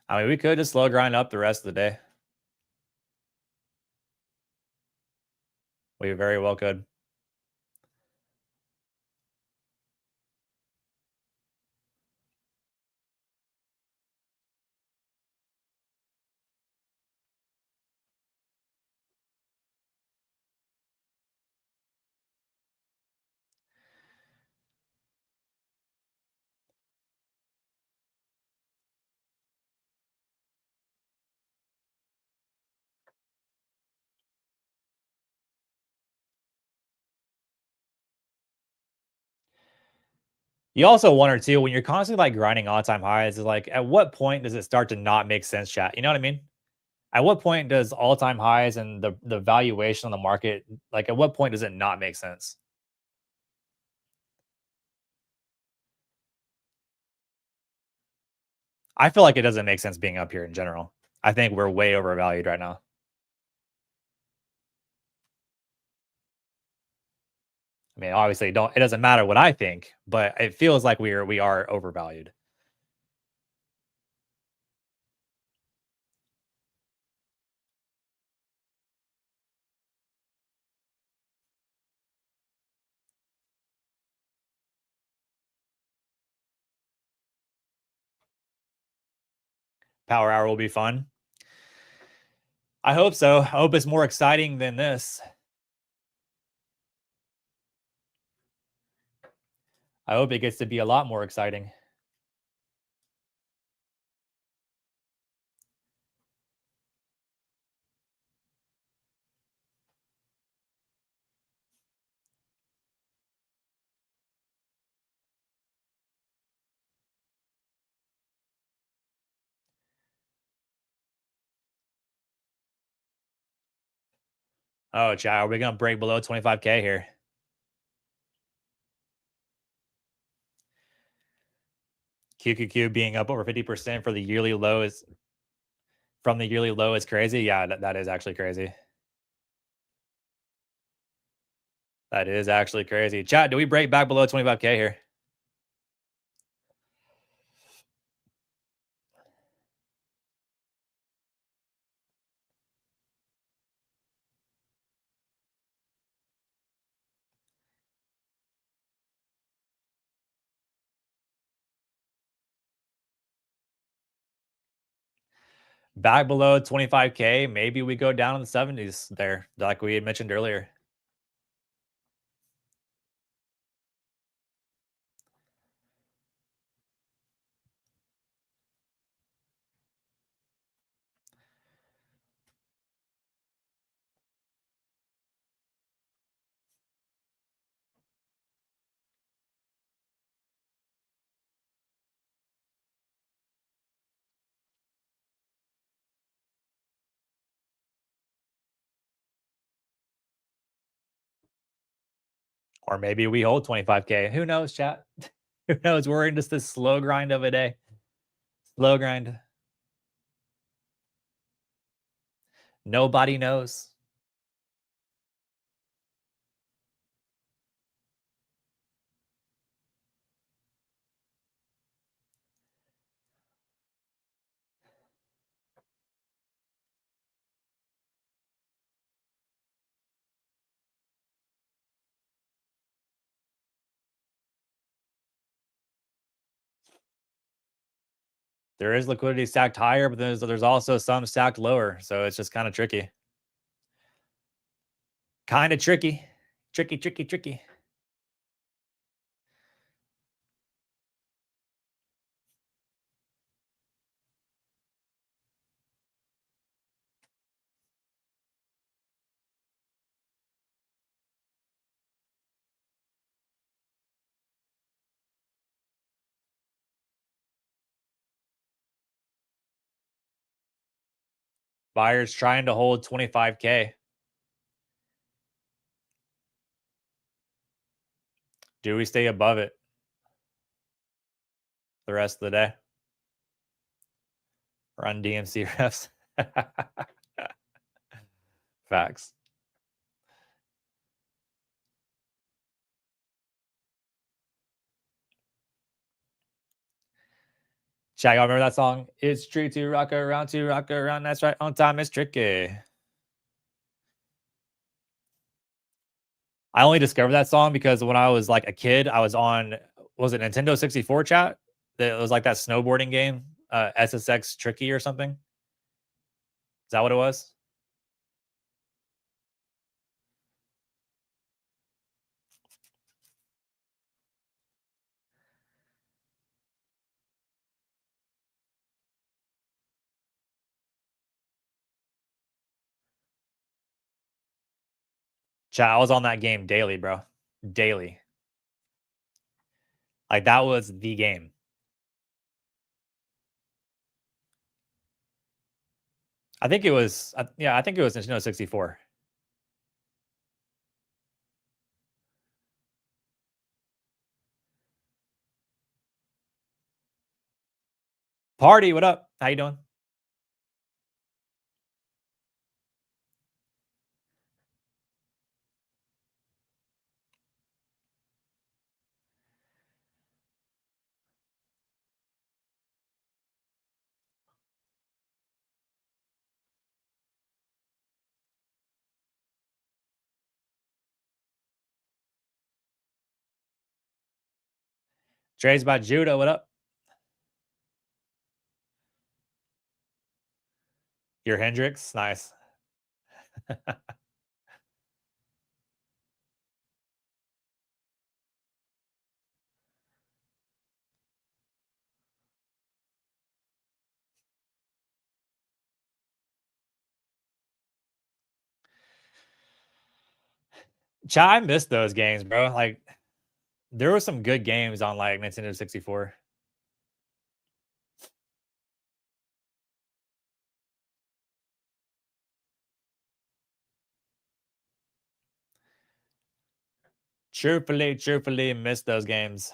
I mean, we could just slow grind up the rest of the day. We very well could. You also wonder too when you're constantly like grinding all-time highs, is like at what point does it start to not make sense, chat? You know what I mean? At what point does all-time highs and the valuation on the market, like at what point does it not make sense? I feel like it doesn't make sense being up here in general. I think we're way overvalued right now. I mean, obviously, don't it doesn't matter what I think, but it feels like we are overvalued. Power hour will be fun. I hope so. I hope it's more exciting than this. I hope it gets to be a lot more exciting. Oh, child, are we gonna break below 25K here? QQQ being up over 50% for the yearly low is from the yearly low is crazy. Yeah, that is actually crazy. That is actually crazy. Chat, do we break back below 25K here? Back below 25K, maybe we go down in the 70s there, like we had mentioned earlier. Or maybe we hold 25K. Who knows, chat? Who knows? We're in just this slow grind of a day. Slow grind. Nobody knows. There is liquidity stacked higher, but there's also some stacked lower. So it's just kind of tricky. Kind of tricky. Tricky, tricky, tricky. Buyers trying to hold 25K. Do we stay above it the rest of the day? Run DMC refs. Facts. Chat, y'all remember that song? It's tricky to rock around. That's right. On time, it's tricky. I only discovered that song because when I was like a kid, I was on was it Nintendo 64 chat? It was like that snowboarding game, SSX Tricky or something. Is that what it was? Chat, I was on that game daily, bro. Daily. Like that was the game. I think it was yeah, I think it was Nintendo 64. Party, what up? How you doing? Trades by Judah. What up? Your Hendrix. Nice. Chat, I missed those games, bro. Like, there were some good games on like Nintendo 64. Truthfully missed those games.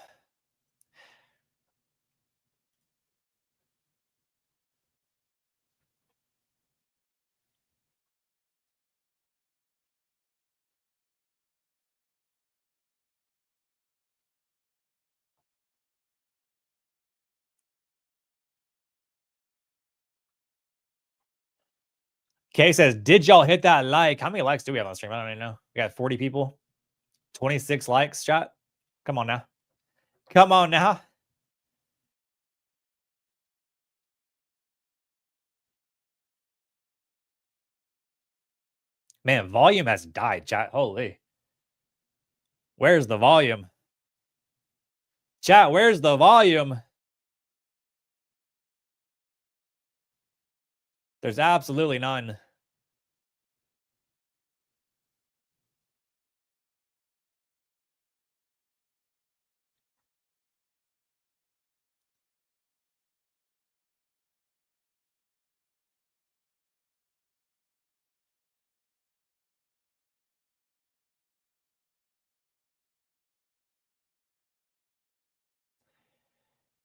Kay says, "Did y'all hit that like? How many likes do we have on stream? I don't even know. We got 40 people, 26 likes. Chat, come on now, come on now." Man, volume has died. Chat, holy. Where's the volume? Chat, where's the volume? There's absolutely none.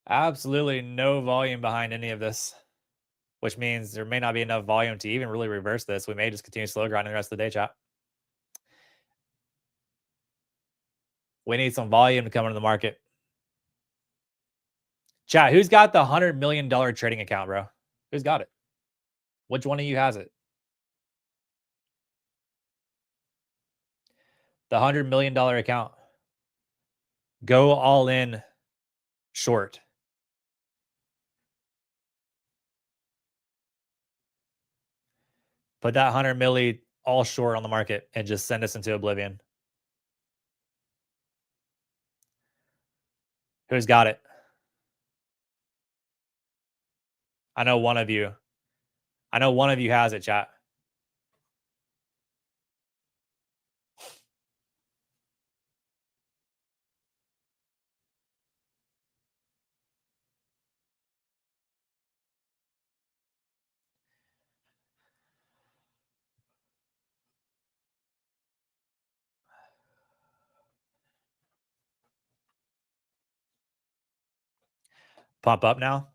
Absolutely no volume behind any of this, which means there may not be enough volume to even really reverse this. We may just continue slow grinding the rest of the day, chat. We need some volume to come into the market. Chat, who's got the $100 million trading account, bro? Who's got it? Which one of you has it? The $100 million account. Go all in short. Put that 100 milli all short on the market and just send us into oblivion. Who's got it? I know one of you. I know one of you has it, chat. Pump up now.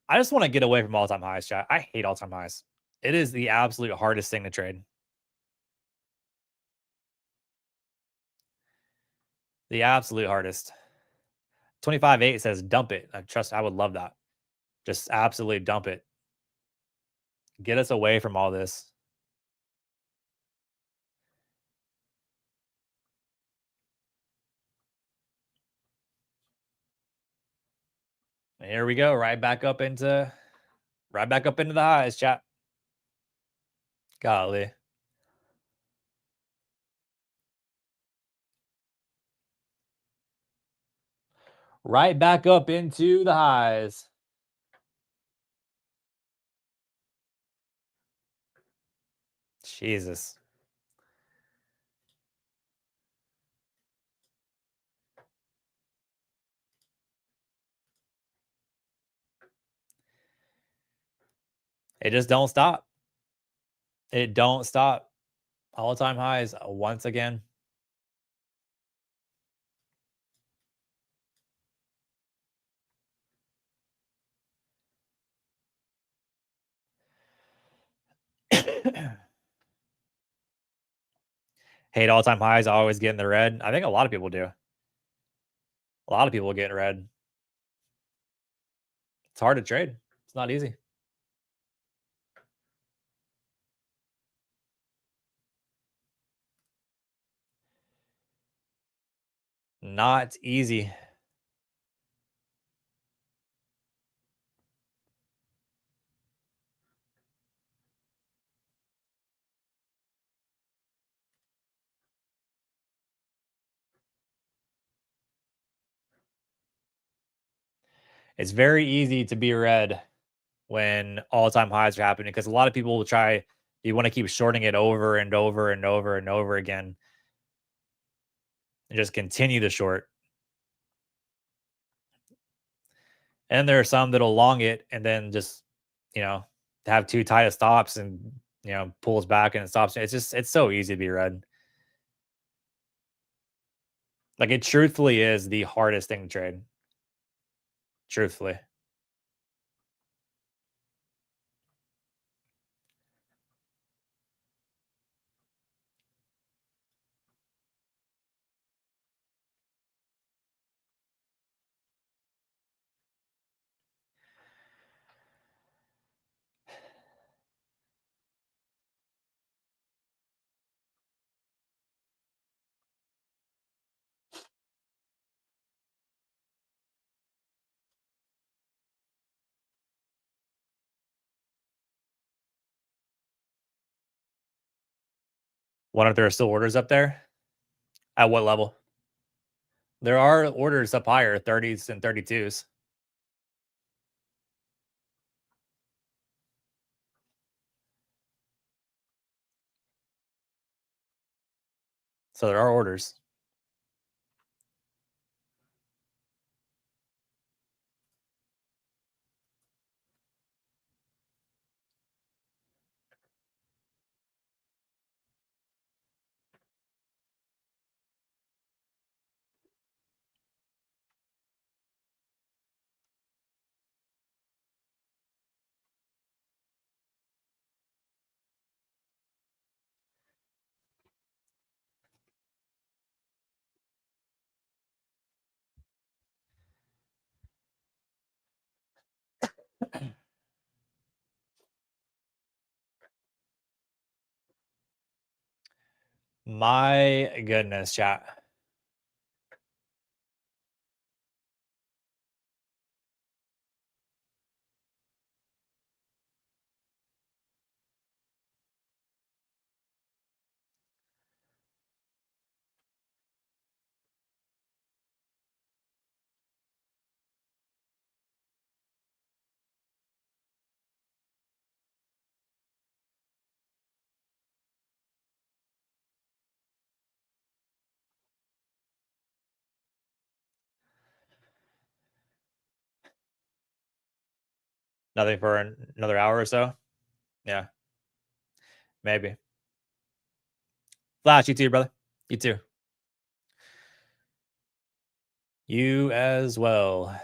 I just want to get away from all-time highs, chat. I hate all-time highs. It is the absolute hardest thing to trade. The absolute hardest. 25.8 says dump it. I would love that. Just absolutely dump it. Get us away from all this. And here we go. Right back up into the highs, chat. Golly. Right back up into the highs. Jesus. It just don't stop. It don't stop. All-time highs once again. Hate all-time highs. Always get in the red. I think a lot of people do. A lot of people get in red. It's hard to trade. It's not easy. Not easy. It's very easy to be red when all-time highs are happening because a lot of people will try you want to keep shorting it over and over and over and over again and just continue to short. And there are some that'll long it and then just, you know, have too tight of stops and, pulls back and it stops. It's so easy to be red. Like it truthfully is the hardest thing to trade. Truthfully. Wonder if there are still orders up there? At what level? There are orders up higher, 30s and 32s. So there are orders. My goodness, chat. Nothing for another hour or so? Yeah, maybe. Flash, you too, brother. You too. You as well.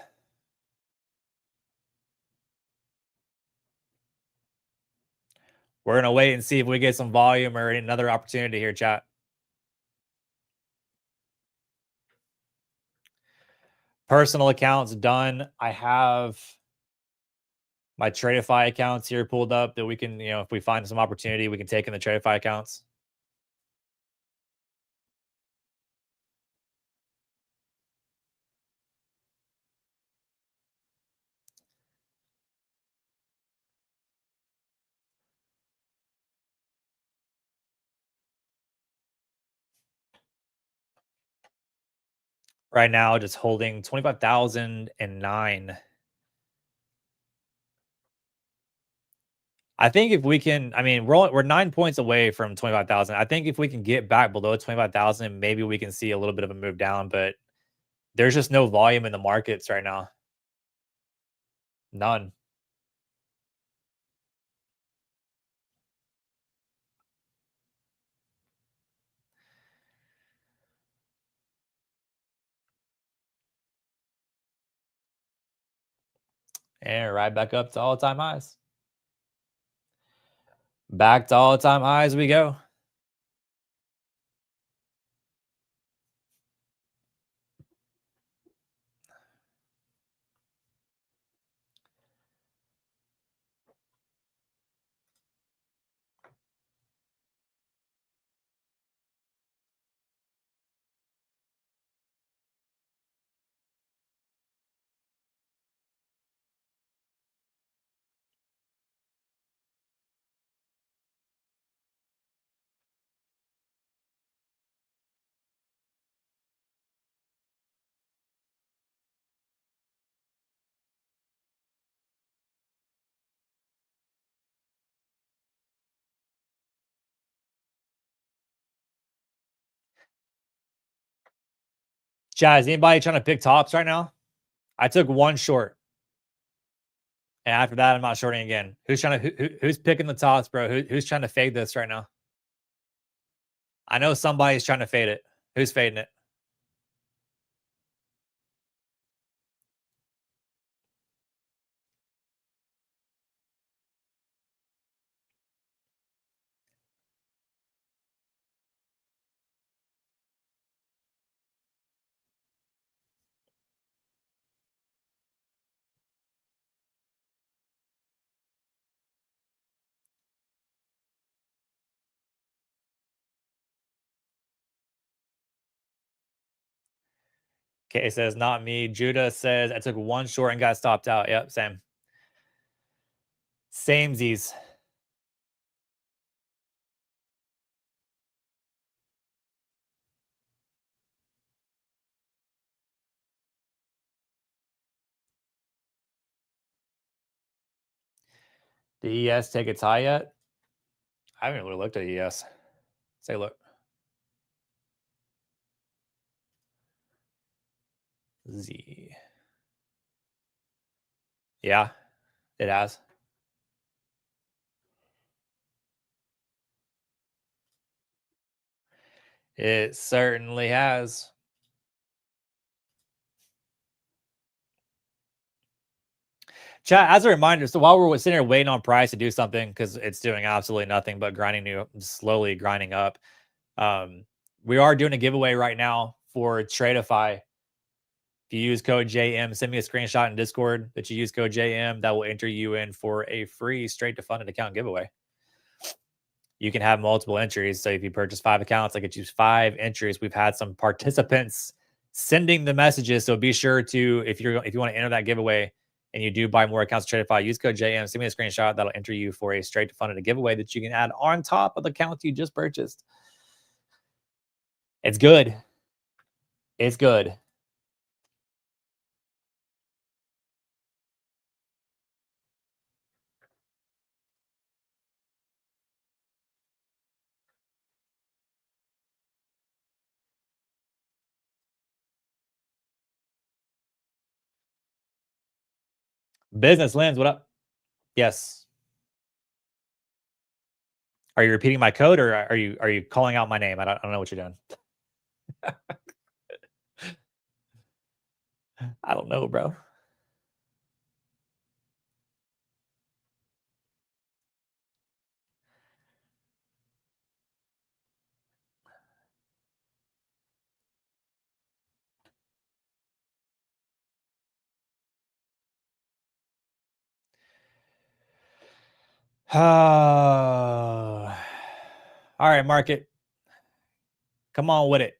We're gonna wait and see if we get some volume or another opportunity here, chat. Personal accounts done. I have my Tradeify accounts here pulled up that we can, if we find some opportunity, we can take in the Tradeify accounts. Right now, just holding 25,009. I think if we can, I mean, we're 9 points away from 25,000. I think if we can get back below 25,000, maybe we can see a little bit of a move down. But there's just no volume in the markets right now. None. And right back up to all time highs. Back to all time highs we go. Chaz, anybody trying to pick tops right now? I took one short, and after that, I'm not shorting again. Who's trying to who's picking the tops, bro? Who's trying to fade this right now? I know somebody's trying to fade it. Who's fading it? Okay, says not me. Judah says I took one short and got stopped out. Yep, same. Samesies. Did ES take its high yet? I haven't really looked at ES. Say look. Z. Yeah, it has. It certainly has. Chat, as a reminder, so while we're sitting here waiting on price to do something, because it's doing absolutely nothing but slowly grinding up. We are doing a giveaway right now for Tradeify. If you use code JM, send me a screenshot in Discord that you use code JM. That will enter you in for a free straight to funded account giveaway. You can have multiple entries. So if you purchase 5 accounts, I could choose 5 entries. We've had some participants sending the messages. So be sure to, if you want to enter that giveaway and you do buy more accounts to Tradeify, use code JM, send me a screenshot. That'll enter you for a straight to funded giveaway that you can add on top of the account you just purchased. It's good. It's good. Business Lens, what up? Yes. Are you repeating my code or are you calling out my name? I don't know what you're doing. I don't know, bro. All right, market. Come on with it.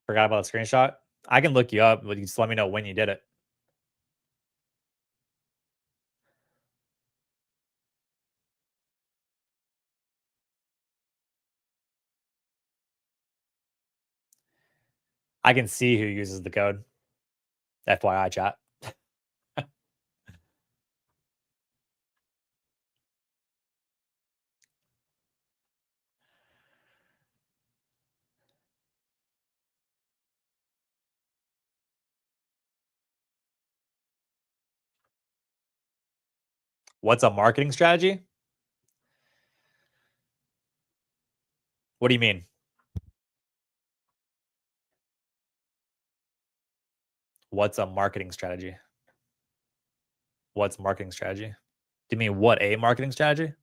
Forgot about the screenshot. I can look you up, but you just let me know when you did it. I can see who uses the code. FYI, chat. What's a marketing strategy? What do you mean? What's a marketing strategy? What's marketing strategy? Do you mean what a marketing strategy?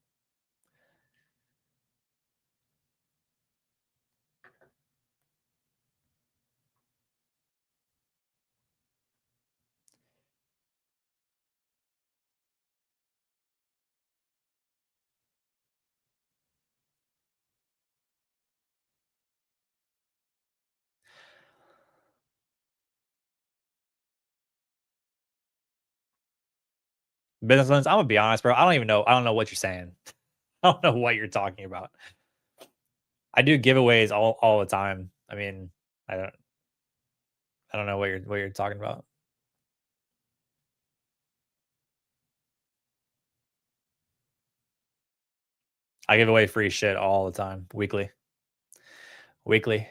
Business lens. I'm gonna be honest, bro. I don't even know. I don't know what you're saying. I don't know what you're talking about. I do giveaways all the time. I mean, I don't I don't know what you're talking about. I give away free shit all the time, weekly. Weekly.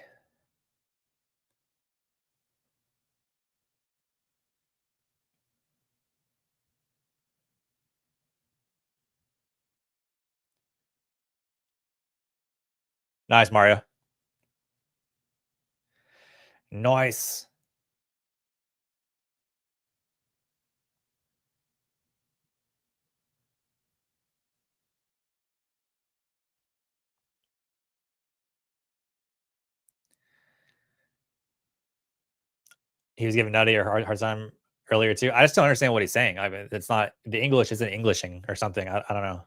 Nice, Mario. Nice. He was giving Nutty a hard time earlier too. I just don't understand what he's saying. I mean, it's not the English isn't Englishing or something. I don't know.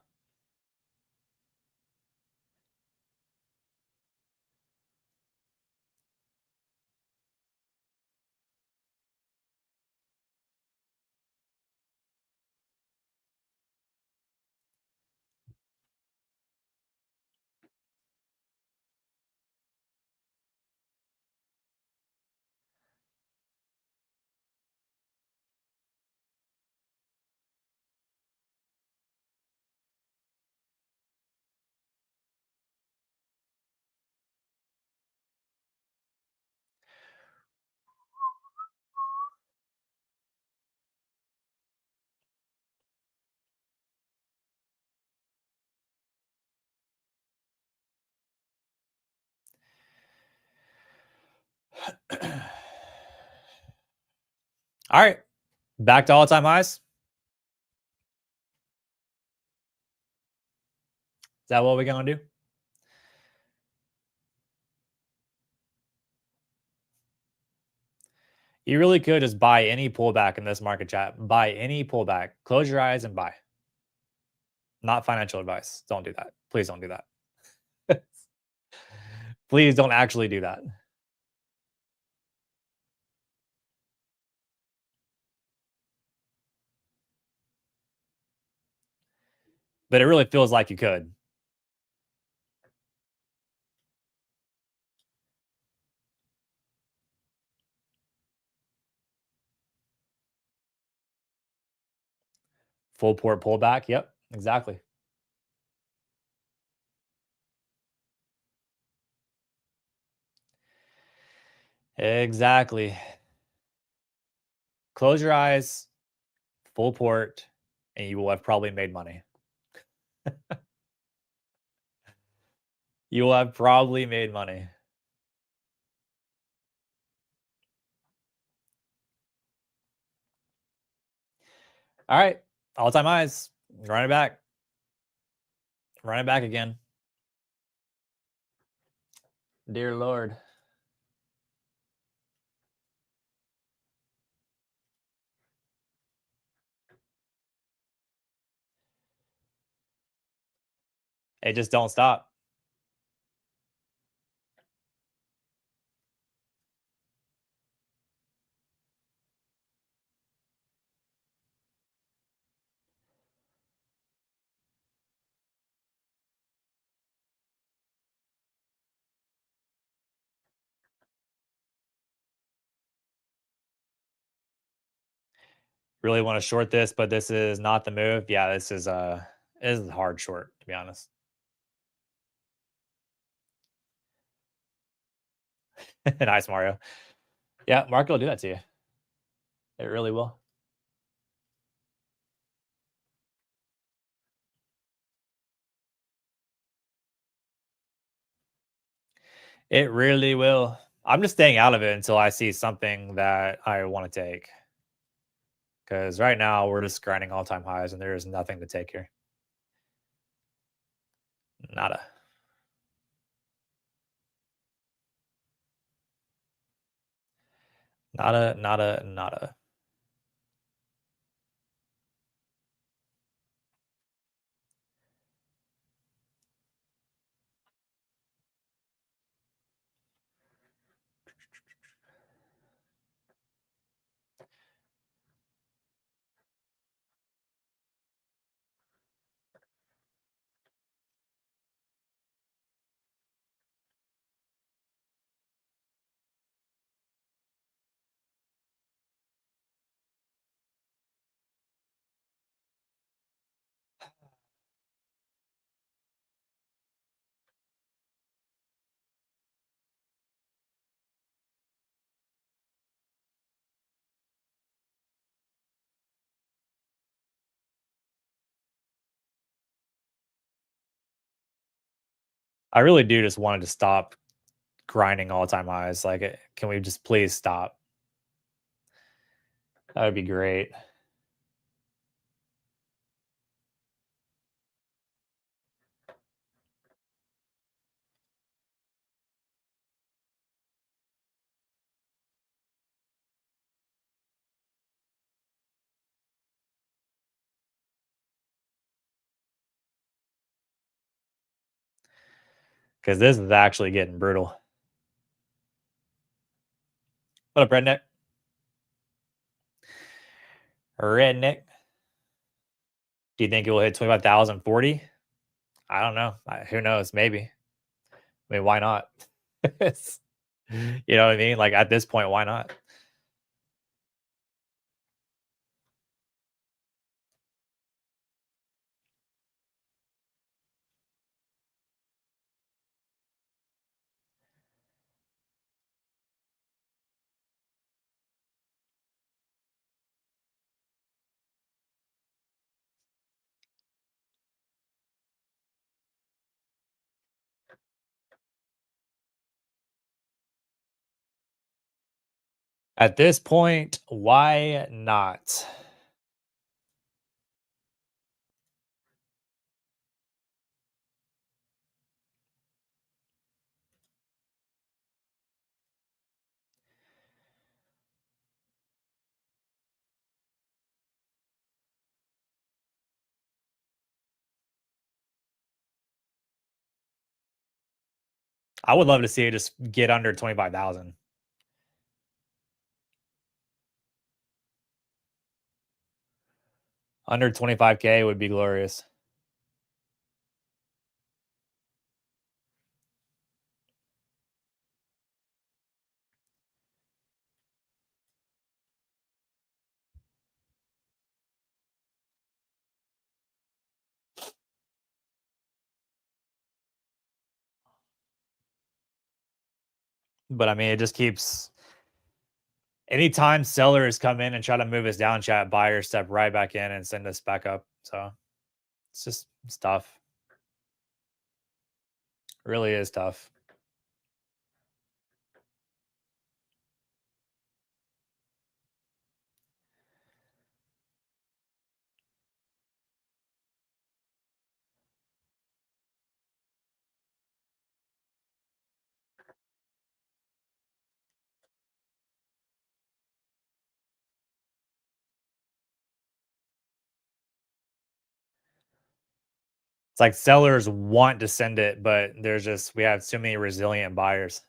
All right, back to all-time highs. Is that what we're gonna do? You really could just buy any pullback in this market chat. Buy any pullback. Close your eyes and buy. Not financial advice. Don't do that. Please don't do that. Please don't actually do that. But it really feels like you could. Full port pullback. Yep, exactly. Exactly. Close your eyes, full port, and you will have probably made money. You will have probably made money. All right. All time highs. Run it back. Run it back again. Dear Lord. It just don't stop. Really want to short this, but this is not the move. Yeah, this is a hard short, to be honest. Nice, Mario. Yeah, market will do that to you. It really will. It really will. I'm just staying out of it until I see something that I want to take. Because right now we're just grinding all time highs and there is nothing to take here. Nada. Nada, nada, nada. I really do just wanted to stop grinding all-time highs. Like, can we just please stop? That would be great. Because this is actually getting brutal. What up, redneck? Redneck. Do you think it will hit 25,040? I don't know. Who knows? Maybe. I mean, why not? It's- you know what I mean? Like at this point, why not? At this point, why not? I would love to see it just get under 25,000. Under 25K would be glorious. But I mean, it just keeps anytime sellers come in and try to move us down, chat, buyers step right back in and send us back up. So it's just it's tough. Really is tough. It's like sellers want to send it, but there's just we have too many resilient buyers.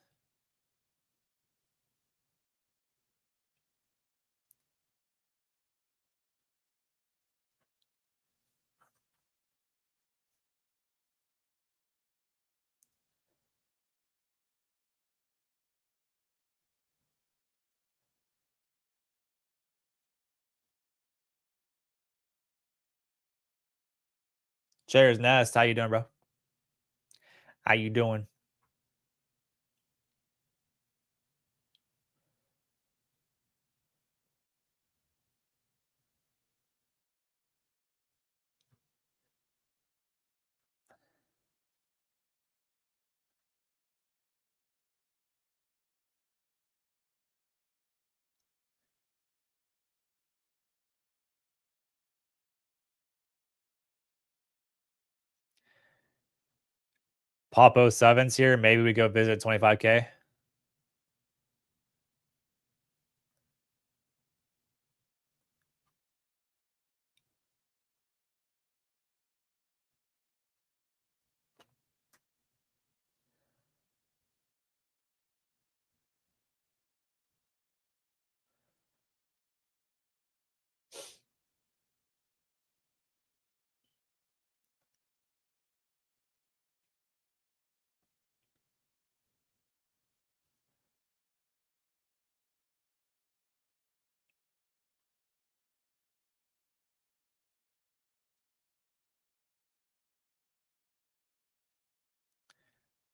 Cheers, Nest. How you doing, bro? How you doing? Pop O sevens here. Maybe we go visit 25K.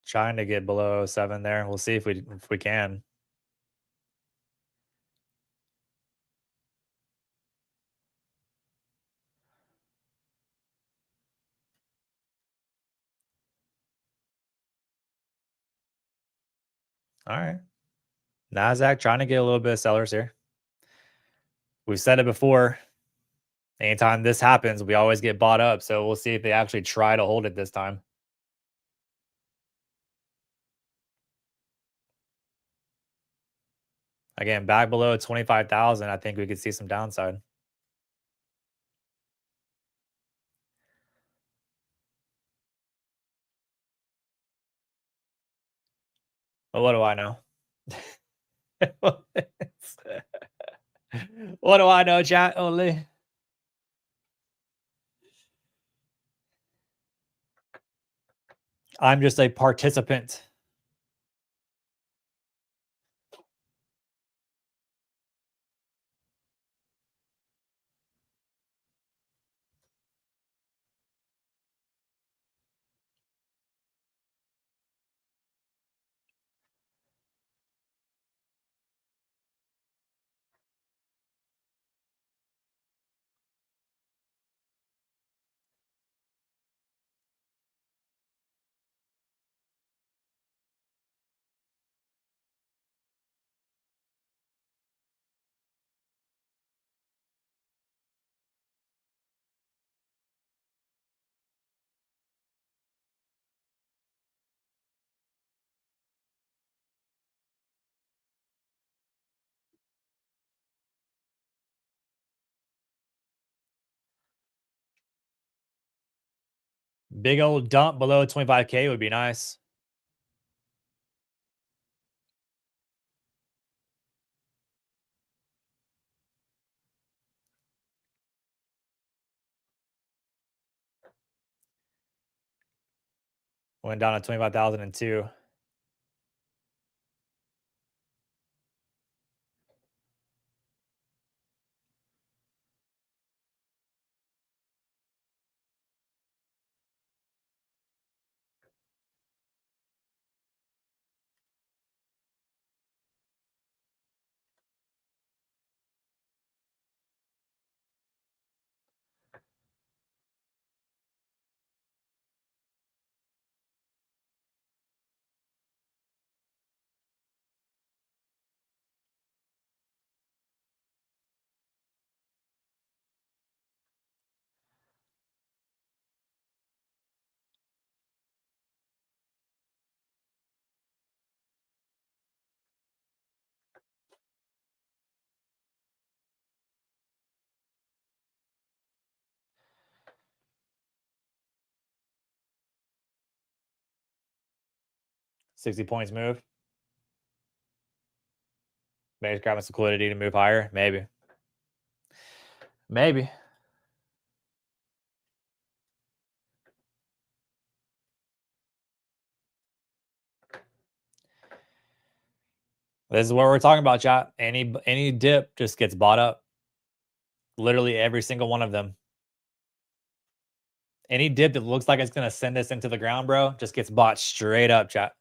Trying to get below 7 there. We'll see if we can. All right. Nasdaq trying to get a little bit of sellers here. We've said it before. Anytime this happens, we always get bought up. So we'll see if they actually try to hold it this time. Again, back below 25,000, I think we could see some downside. But what do I know? What do I know, chat? Only I'm just a participant. Big old dump below 25K would be nice. Went down to 25,002. Sixty points move. Maybe grabbing some liquidity to move higher. Maybe. Maybe. This is what we're talking about, chat. Any dip just gets bought up. Literally every single one of them. Any dip that looks like it's gonna send us into the ground, bro, just gets bought straight up, chat.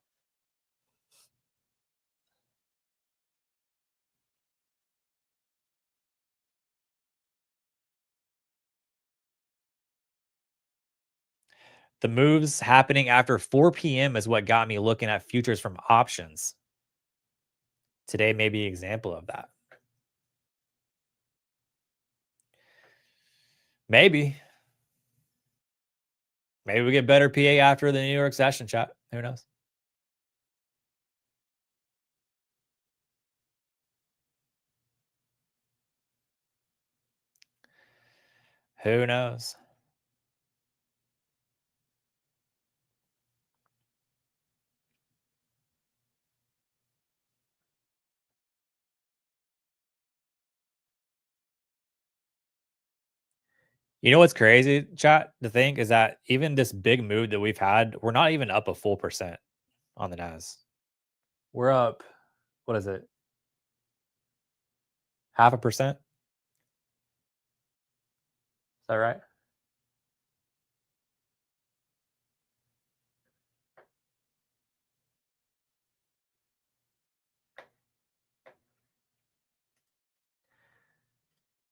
The moves happening after 4 p.m. is what got me looking at futures from options. Today may be an example of that. Maybe. Maybe we get better PA after the New York session, chat. Who knows? Who knows? You know what's crazy, chat? The thing is that even this big move that we've had, we're not even up a full percent on the Nas. We're up, what is it? Half a percent? Is that right?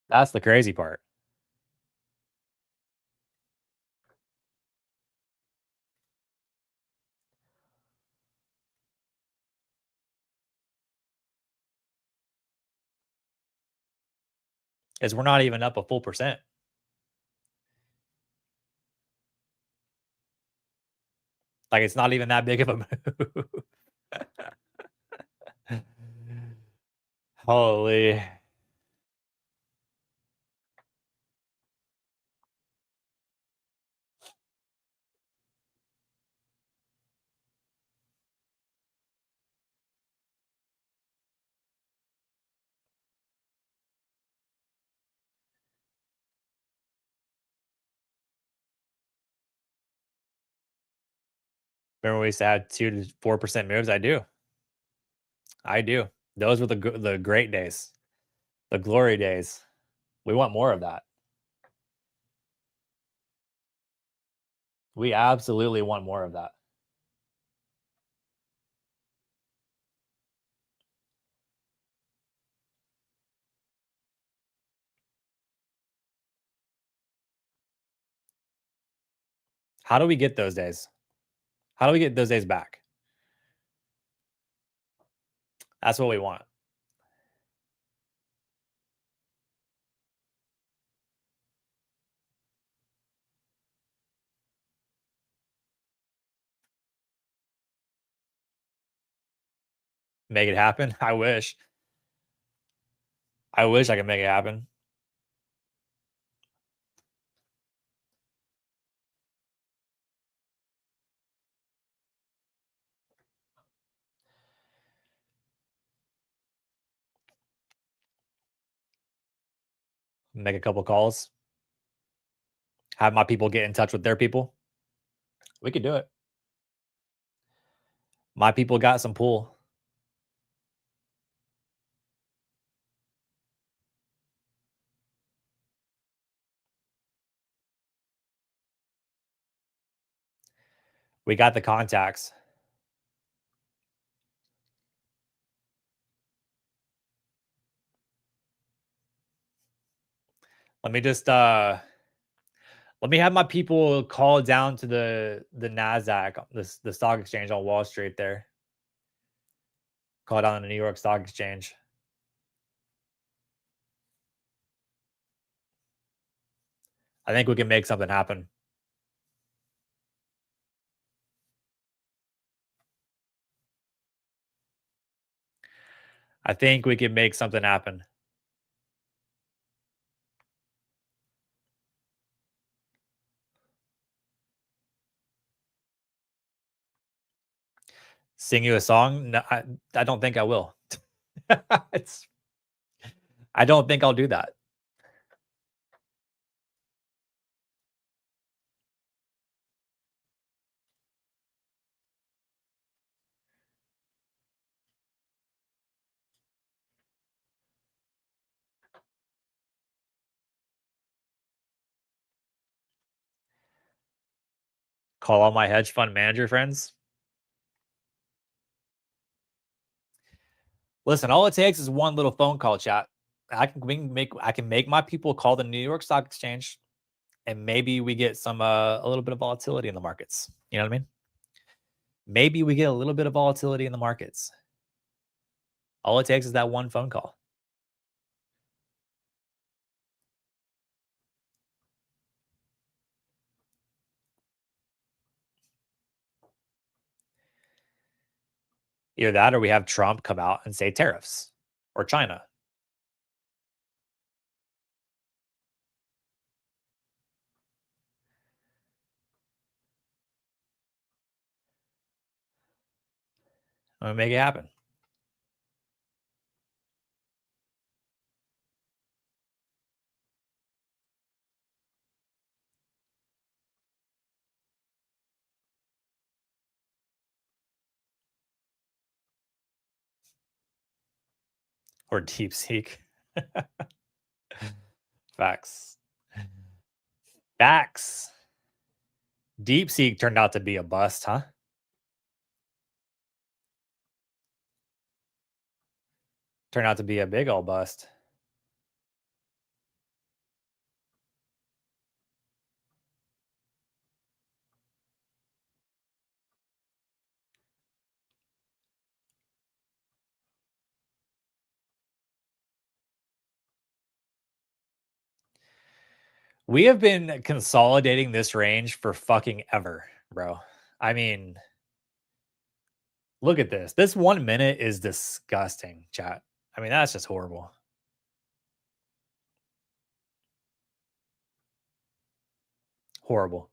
That's the crazy part. is we're not even up a full percent. Like it's not even that big of a move. Holy. Remember we used to have 2 to 4% moves? I do. I do. Those were the great days, the glory days. We want more of that. We absolutely want more of that. How do we get those days? How do we get those days back? That's what we want. Make it happen. I wish. I wish I could make it happen. Make a couple calls. Have my people get in touch with their people. We could do it. My people got some pull. We got the contacts. Let me just let me have my people call down to the Nasdaq, the stock exchange on Wall Street there. Call down to the New York Stock Exchange. I think we can make something happen. I think we can make something happen. Sing you a song? No, I don't think I will. it's I don't think I'll do that. Call all my hedge fund manager friends. Listen, all it takes is one little phone call chat. I can make my people call the New York Stock Exchange and maybe we get some a little bit of volatility in the markets. You know what I mean? Maybe we get a little bit of volatility in the markets. All it takes is that one phone call. Either that or we have Trump come out and say tariffs or China. I'm gonna make it happen. Or deep seek. Facts. Facts. Deep seek turned out to be a bust, huh? Turned out to be a big old bust. We have been consolidating this range for fucking ever, bro. I mean, look at this. This 1 minute is disgusting, chat. I mean, that's just horrible. Horrible.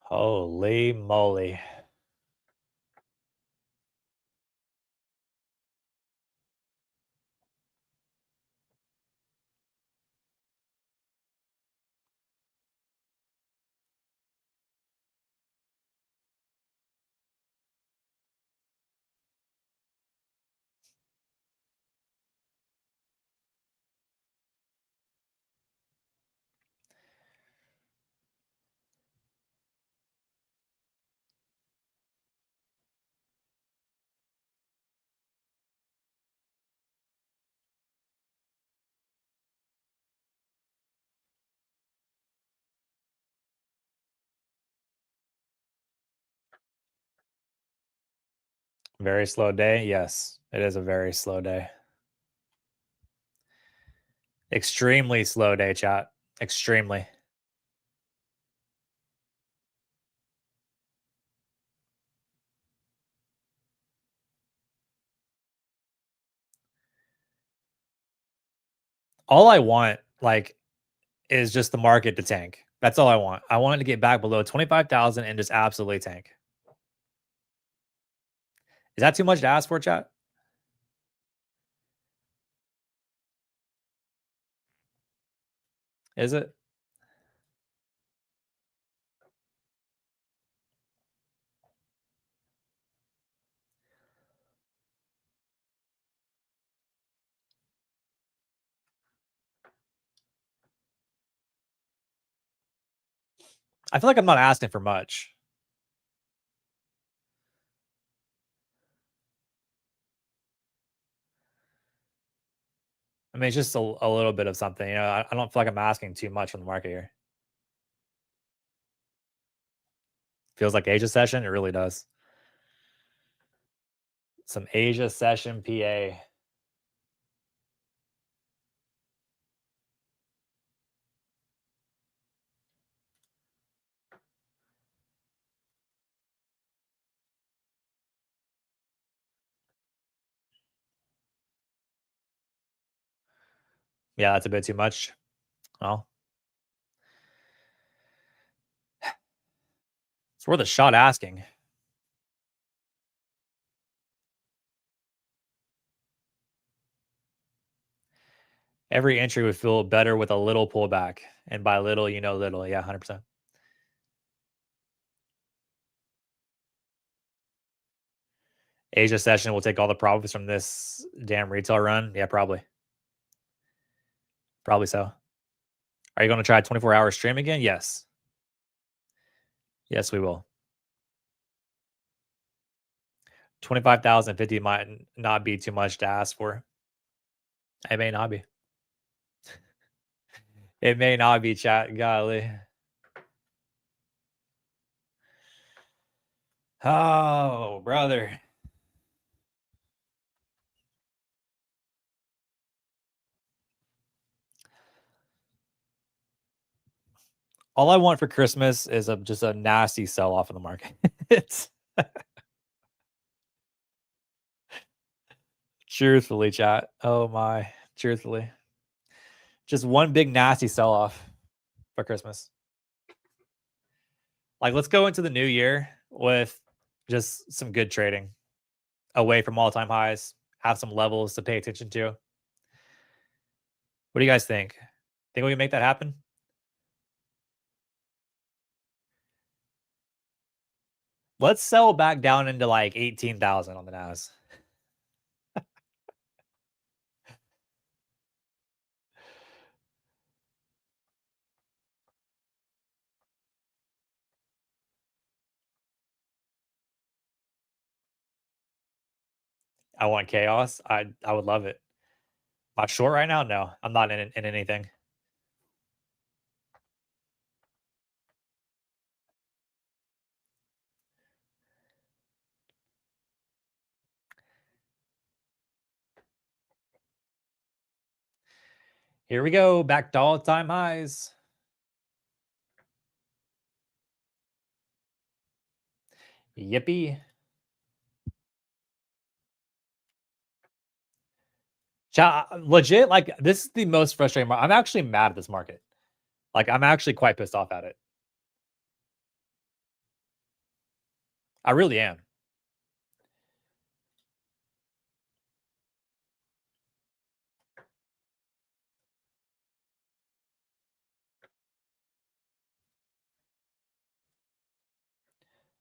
Holy moly. Very slow day. Yes, it is a very slow day. Extremely slow day, chat. Extremely. All I want, like, is just the market to tank. That's all I want. I want it to get back below 25,000 and just absolutely tank. Is that too much to ask for, chat? Is it? I feel like I'm not asking for much. I mean, it's just a little bit of something. I don't feel like I'm asking too much from the market here. Feels like Asia session. It really does. Some Asia session PA. Yeah, that's a bit too much. Well, it's worth a shot asking. Every entry would feel better with a little pullback. And by little, little. Yeah, 100%. Asia session will take all the profits from this damn retail run. Yeah, probably. Probably so. Are you going to try a 24-hour stream again? Yes. Yes, we will. 25,050 might not be too much to ask for. It may not be. It may not be, chat. Golly. Oh, brother. All I want for Christmas is just a nasty sell off in the market. It's truthfully, chat. Oh my, truthfully. Just one big nasty sell off for Christmas. Like, let's go into the new year with just some good trading away from all time highs, have some levels to pay attention to. What do you guys think? Think we can make that happen? Let's sell back down into like 18,000 on the NAS. I want chaos. I would love it. Am I short right now? No, I'm not in anything. Here we go. Back to all-time highs. Yippee. Legit, like, this is the most frustrating I'm actually mad at this market. Like, I'm actually quite pissed off at it. I really am.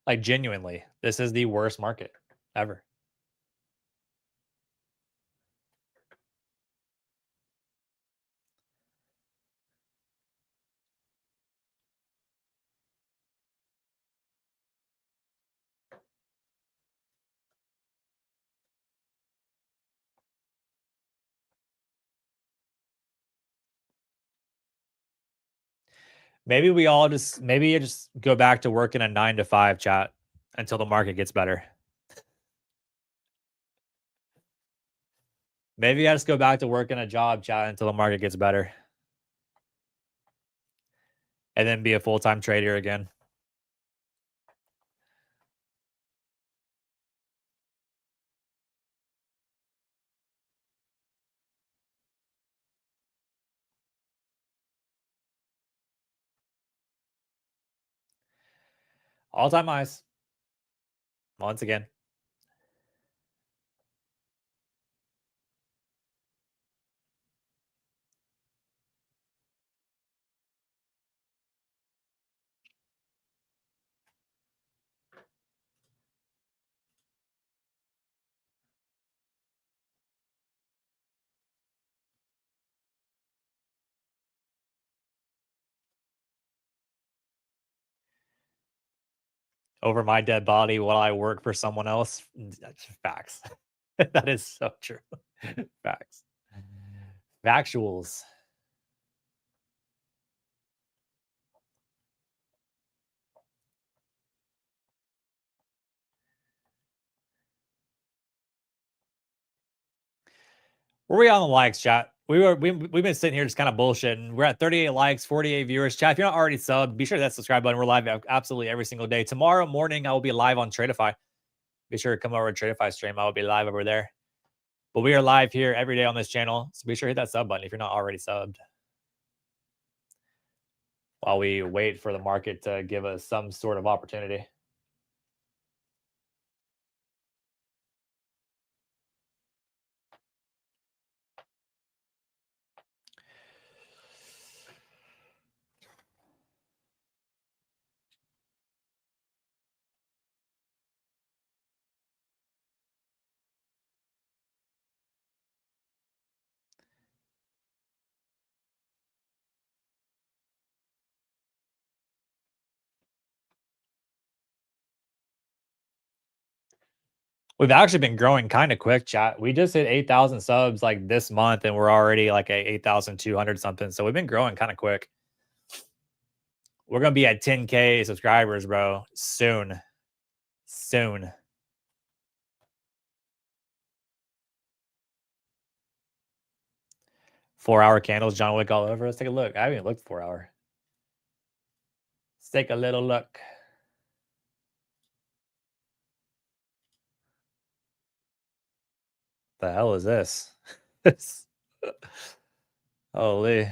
Like, genuinely, this is the worst market ever. Maybe you just go back to working a 9 to 5 chat until the market gets better. Maybe I just go back to working a job chat until the market gets better and then be a full-time trader again. All-time highs once again. Over my dead body while I work for someone else. That's facts. That is so true. Facts. Factuals. Where are we on the likes, chat? We've been sitting here just kind of bullshitting. We're at 38 likes, 48 viewers. Chat, if you're not already subbed, be sure to hit that subscribe button. We're live absolutely every single day. Tomorrow morning, I will be live on Tradefy. Be sure to come over to Tradefy stream. I will be live over there. But we are live here every day on this channel. So be sure to hit that sub button if you're not already subbed. While we wait for the market to give us some sort of opportunity. We've actually been growing kind of quick, chat. We just hit 8,000 subs like this month, and we're already like at 8,200 something. So we've been growing kind of quick. We're gonna be at 10K subscribers, bro. Soon. Soon. 4-hour candles, John Wick all over. Let's take a look. I haven't even looked 4-hour. Let's take a little look. The hell is this? Holy.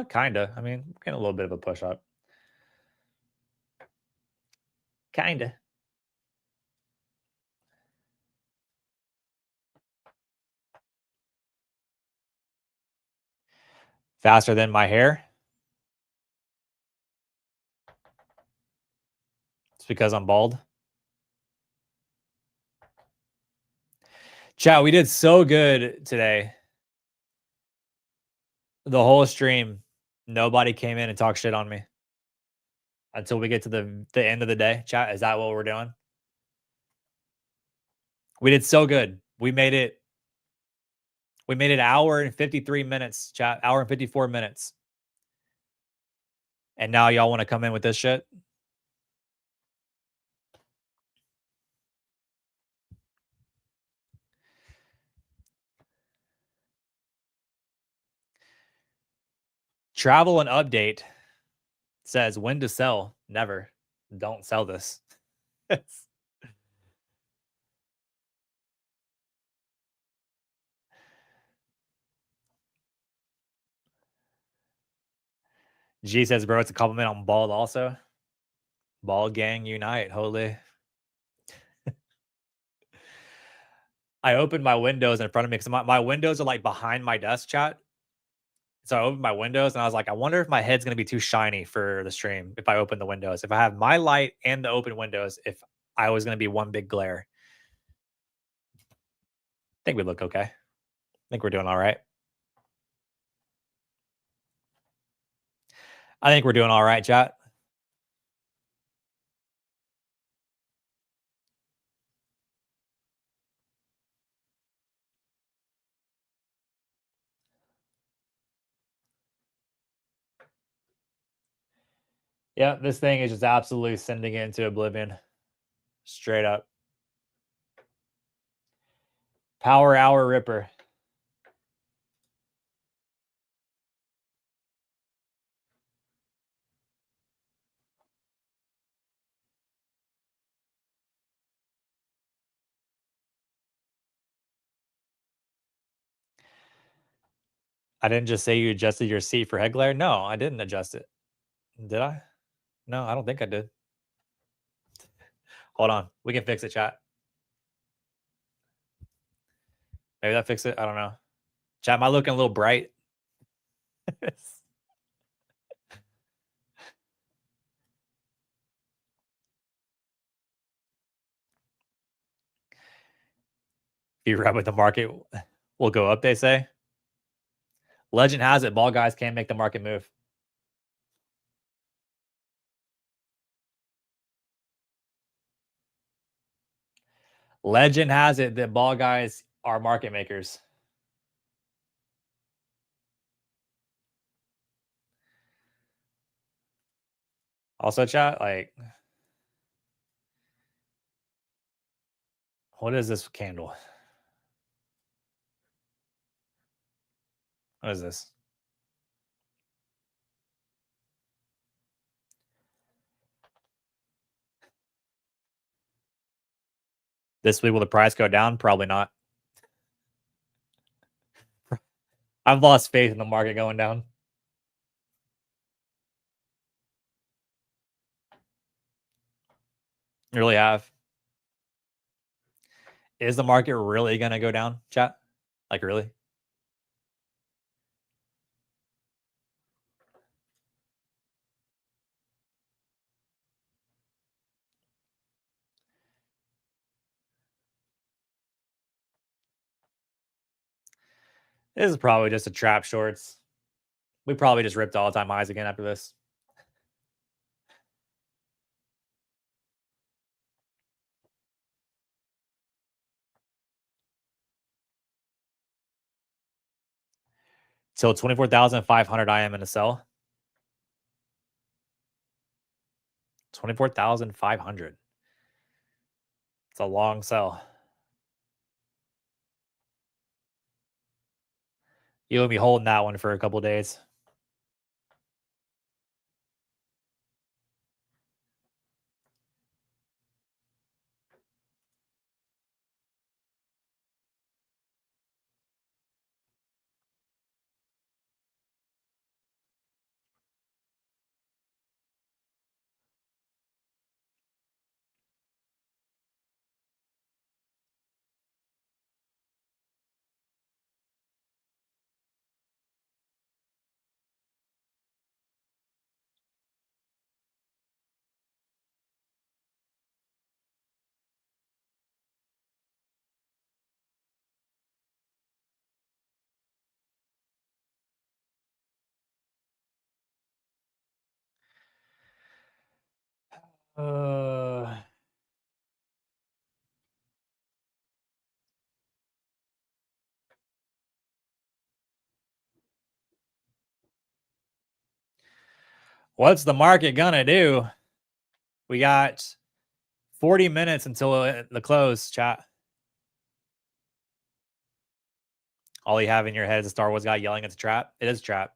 Kinda. I mean, getting a little bit of a push up. Kinda. Faster than my hair. It's because I'm bald. Chat, we did so good today. The whole stream, nobody came in and talked shit on me. until we get to the end of the day, chat? Is that what we're doing? We did so good. We made it an hour and 53 minutes, chat, hour and 54 minutes. And now y'all want to come in with this shit? Travel and update says when to sell. Never. Don't sell this. G says, bro, it's a compliment on bald also. Bald gang unite, holy. I opened my windows in front of me because my windows are like behind my desk, chat. So I opened my windows and I was like, I wonder if my head's gonna be too shiny for the stream if I open the windows. If I have my light and the open windows, if I was gonna be one big glare. I think we look okay. I think we're doing all right. I think we're doing all right, chat. Yeah, this thing is just absolutely sending it into oblivion. Straight up. Power hour ripper. I didn't just say you adjusted your seat for head glare. No, I didn't adjust it. Did I? No, I don't think I did. Hold on. We can fix it, chat. Maybe that fix it. I don't know. Chat, am I looking a little bright? Be right with the market will go up, they say. Legend has it, ball guys can't make the market move. Legend has it that ball guys are market makers. Also, chat, like, what is this candle? What is this? This week will the price go down? Probably not. I've lost faith in the market going down. I really have. Is the market really gonna go down, chat? Like, really? This is probably just a trap shorts. We probably just ripped all-time highs again after this. Till 24,500 I am in a sell. 24,500. It's a long sell. You'll be holding that one for a couple days. Uh, what's the market gonna do? We got 40 minutes until the close, chat. All you have in your head is a Star Wars guy yelling it's a trap. It is a trap.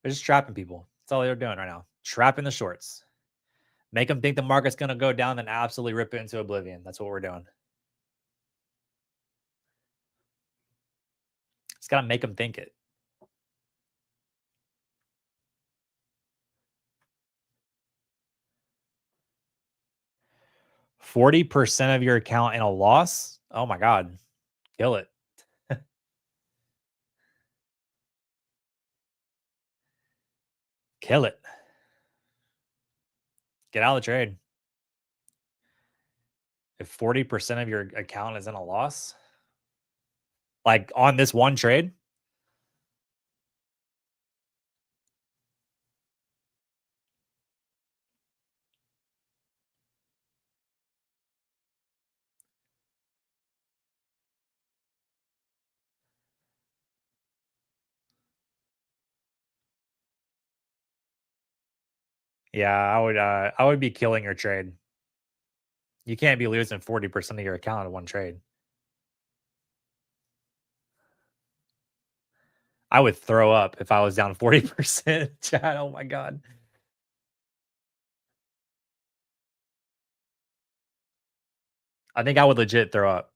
They're just trapping people. That's all they're doing right now. Trapping the shorts. Make them think the market's gonna go down, then absolutely rip it into oblivion. That's what we're doing. It's gotta make them think it. 40% of your account in a loss? Oh my god. Kill it. Kill it. Get out of the trade. If 40% of your account is in a loss, like on this one trade, yeah, I would be killing your trade. You can't be losing 40% of your account in one trade. I would throw up if I was down 40%. Chat. Oh my god. I think I would legit throw up.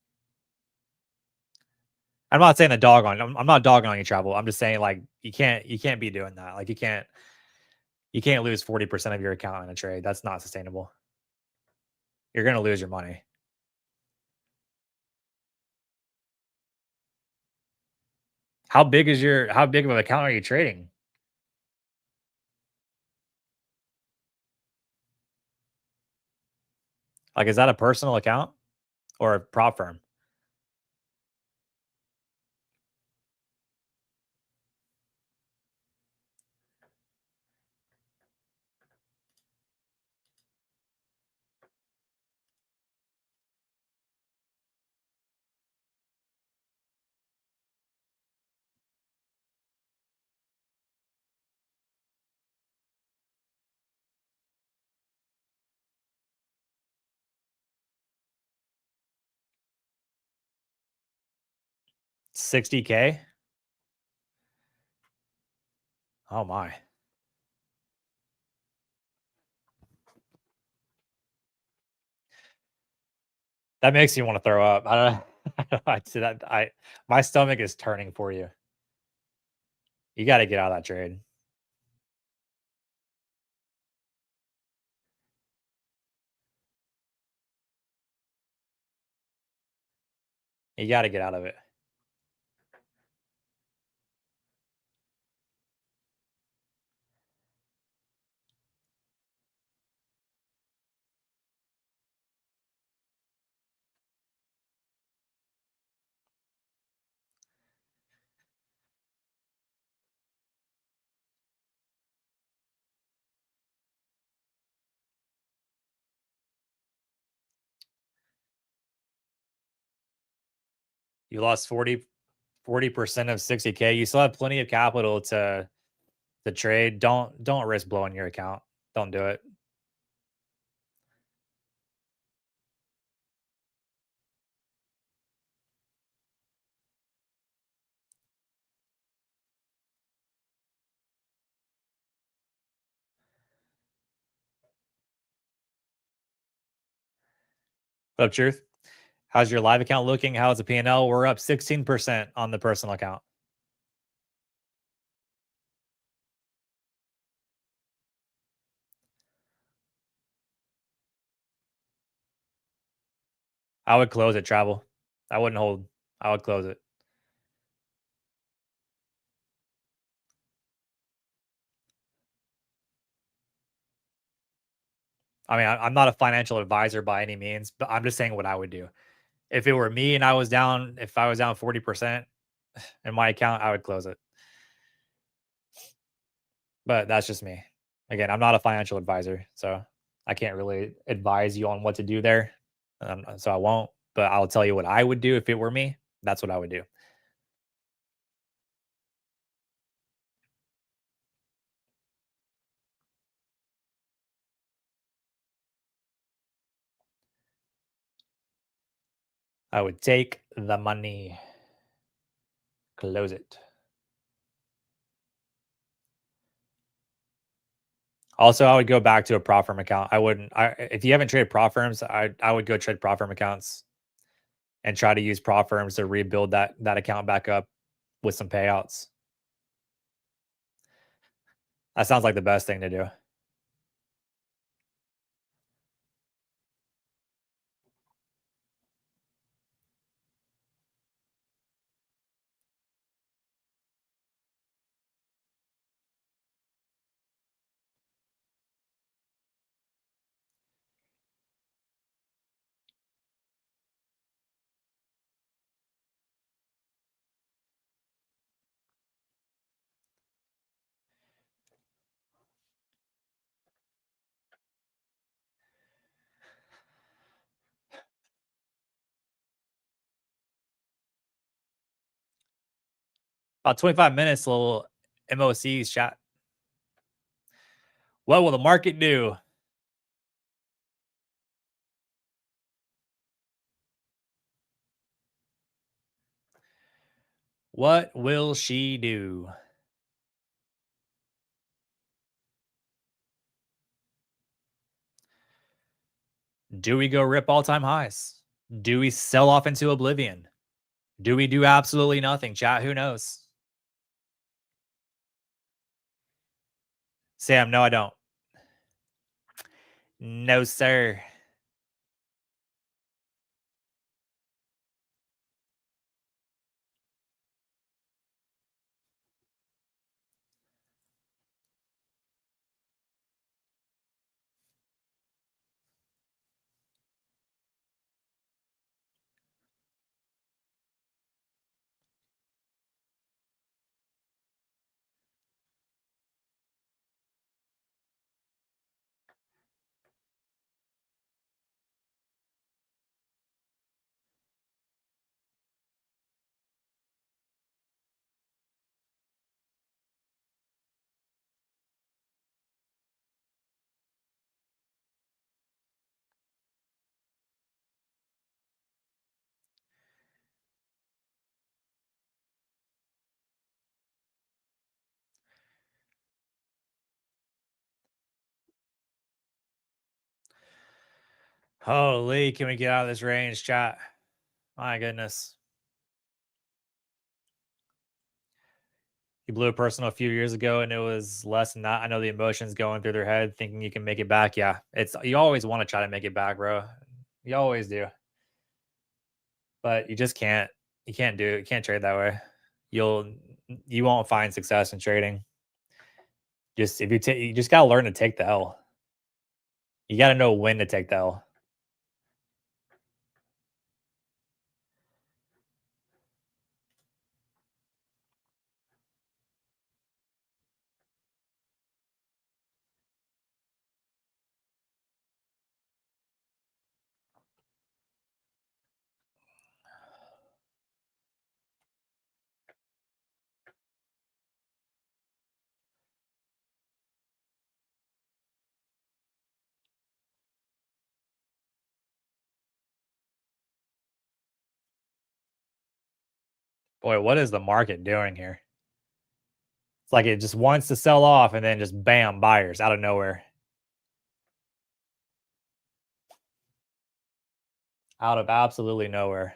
I'm not saying the dog on. I'm not dogging on you, travel. I'm just saying like you can't be doing that. Like you can't lose 40% of your account in a trade. That's not sustainable. You're gonna lose your money. How big of an account are you trading? Like, is that a personal account or a prop firm? $60K? Oh my. That makes you want to throw up. I don't know. I see that. My stomach is turning for you. You got to get out of that trade. You got to get out of it. You lost 40% of 60K. You still have plenty of capital to trade. Don't risk blowing your account. Don't do it. What up, truth? How's your live account looking? How's the P&L? We're up 16% on the personal account. I would close it, travel. I wouldn't hold. I would close it. I mean, I'm not a financial advisor by any means, but I'm just saying what I would do. If it were me and if I was down 40% in my account, I would close it. But that's just me. Again, I'm not a financial advisor, so I can't really advise you on what to do there, so I won't. But I'll tell you what I would do if it were me. That's what I would do. I would take the money, close it. Also, I would go back to a prop firm account. I wouldn't. If you haven't traded prop firms, I would go trade prop firm accounts and try to use prop firms to rebuild that account back up with some payouts. That sounds like the best thing to do. About 25 minutes, little MOCs chat. What will the market do? What will she do? Do we go rip all time highs? Do we sell off into oblivion? Do we do absolutely nothing? Chat, who knows? Sam, no, I don't. No, sir. Holy, can we get out of this range, chat? My goodness. You blew a personal a few years ago and it was less than that. I know the emotions going through their head, thinking you can make it back. Yeah, it's you always want to try to make it back, bro. You always do, but you just can't. You can't do it. You can't trade that way. You'll you won't find success in trading. Just if you take, you just gotta learn to take the L. You gotta know when to take the L. Boy, what is the market doing here? It's like it just wants to sell off and then just bam, buyers out of nowhere. Out of absolutely nowhere.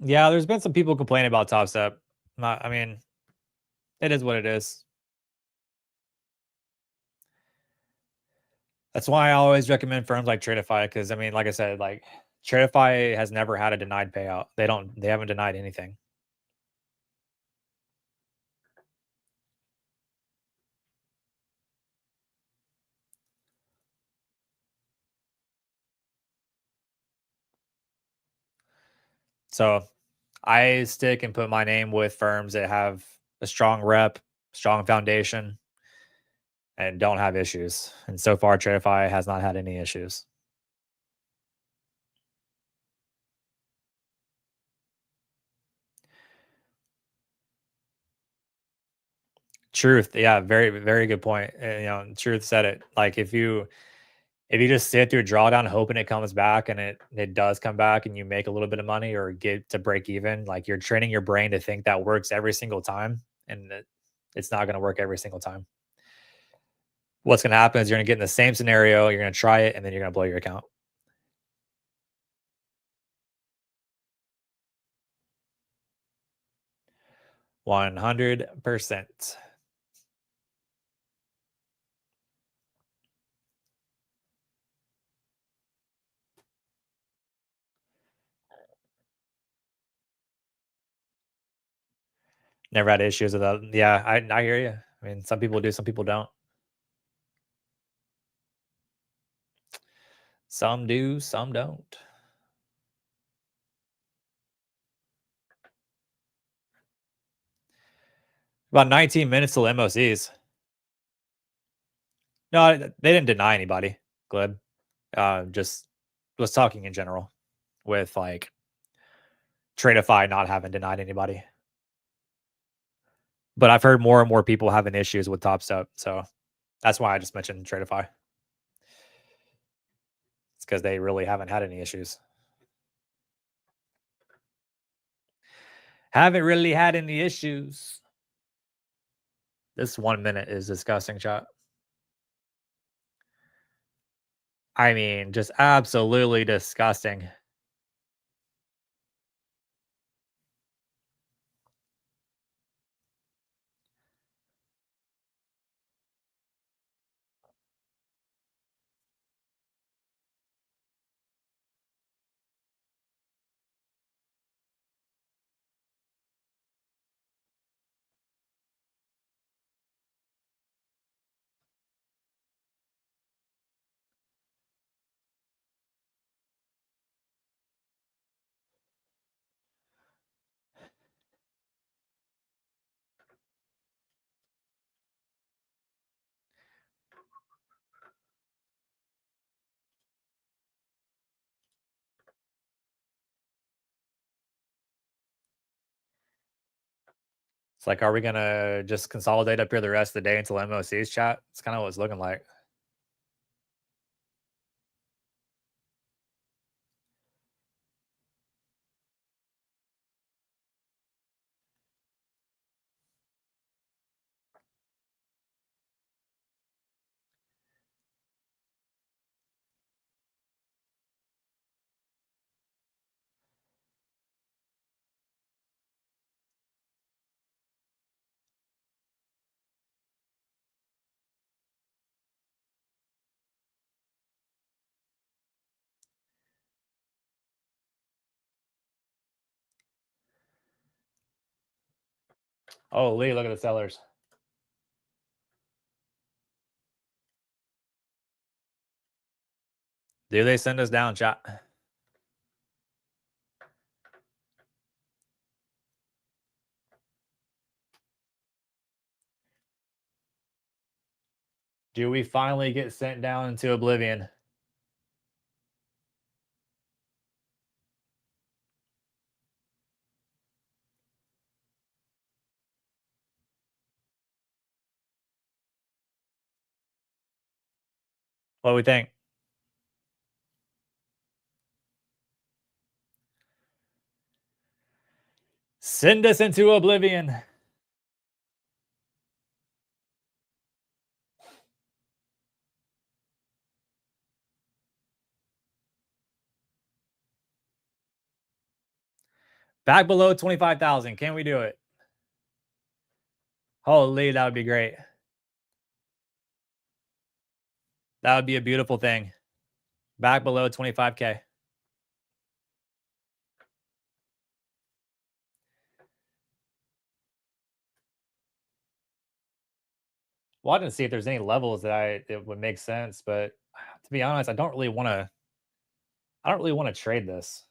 Yeah, there's been some people complaining about Top Step. Not, I mean, it is what it is. That's why I always recommend firms like Tradeify because I mean, like I said, like Tradeify has never had a denied payout. They haven't denied anything. So I stick and put my name with firms that have a strong rep, strong foundation, and don't have issues. And so far, Tradeify has not had any issues. Truth, yeah, very, very good point. Truth said it. Like if you just sit through a drawdown hoping it comes back and it does come back and you make a little bit of money or get to break even, like you're training your brain to think that works every single time, and it's not going to work every single time. What's going to happen is you're going to get in the same scenario, you're going to try it, and then you're going to blow your account. 100%. Never had issues with that. Yeah, I hear you. I mean, some people do, some people don't. Some do, some don't. About 19 minutes till MOCs. No, they didn't deny anybody. Glib. Just was talking in general with like Tradeify not having denied anybody. But I've heard more and more people having issues with Top Step. So that's why I just mentioned Tradeify. It's because they really haven't had any issues. Haven't really had any issues. This 1 minute is disgusting, chat. I mean, just absolutely disgusting. It's like, are we gonna just consolidate up here the rest of the day until MOCs, chat? It's kind of what it's looking like. Oh, Lee, look at the sellers. Do they send us down, chat? Do we finally get sent down into oblivion? What do we think? Send us into oblivion. Back below 25,000. Can we do it? Holy, that would be great. That would be a beautiful thing. Back below 25K. Wanted to see if there's any levels that would make sense, but to be honest, I don't really want to trade this.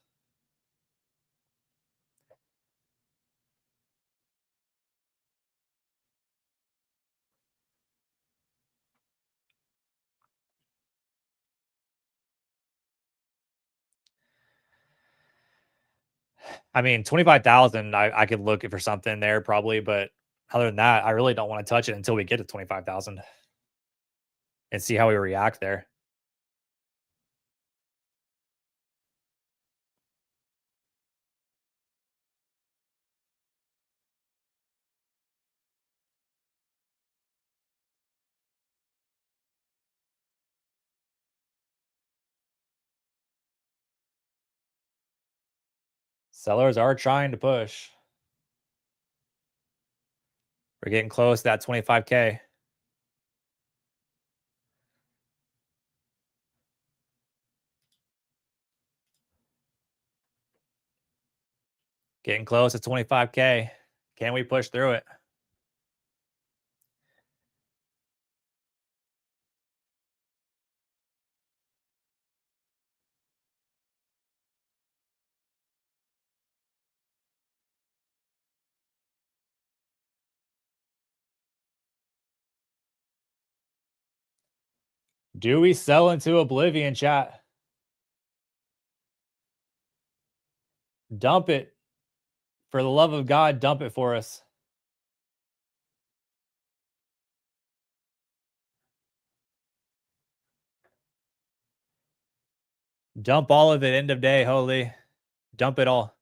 I mean, 25,000, I could look for something there probably, but other than that, I really don't want to touch it until we get to 25,000 and see how we react there. Sellers are trying to push. We're getting close to that 25K. Getting close to 25K. Can we push through it? Do we sell into oblivion, chat? Dump it. For the love of God, dump it for us. Dump all of it. End of day. Holy. Dump it all.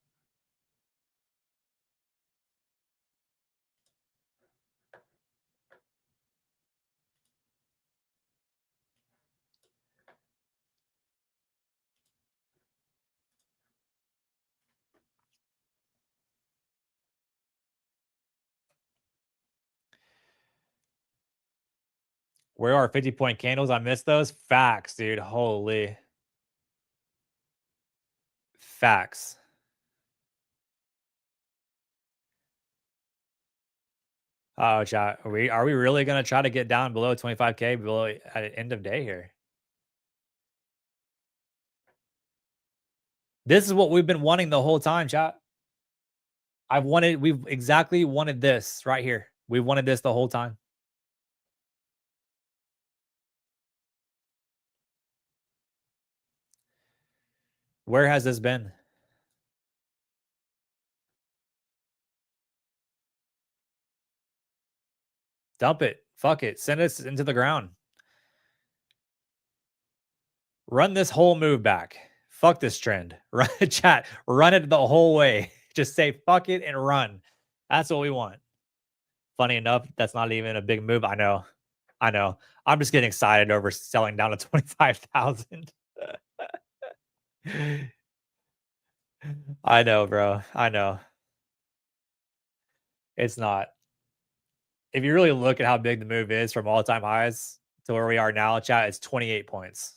Where are 50-point candles? I missed those. Facts, dude. Holy. Facts. Oh, chat. Are we really gonna try to get down below 25K below at end of day here? This is what we've been wanting the whole time, chat. We've exactly wanted this right here. We wanted this the whole time. Where has this been? Dump it. Fuck it. Send us into the ground. Run this whole move back. Fuck this trend. Run chat. Run it the whole way. Just say fuck it and run. That's what we want. Funny enough, that's not even a big move. I know. I know. I'm just getting excited over selling down to 25,000. I know, bro. I know. It's not. If you really look at how big the move is from all-time highs to where we are now, chat, it's 28 points.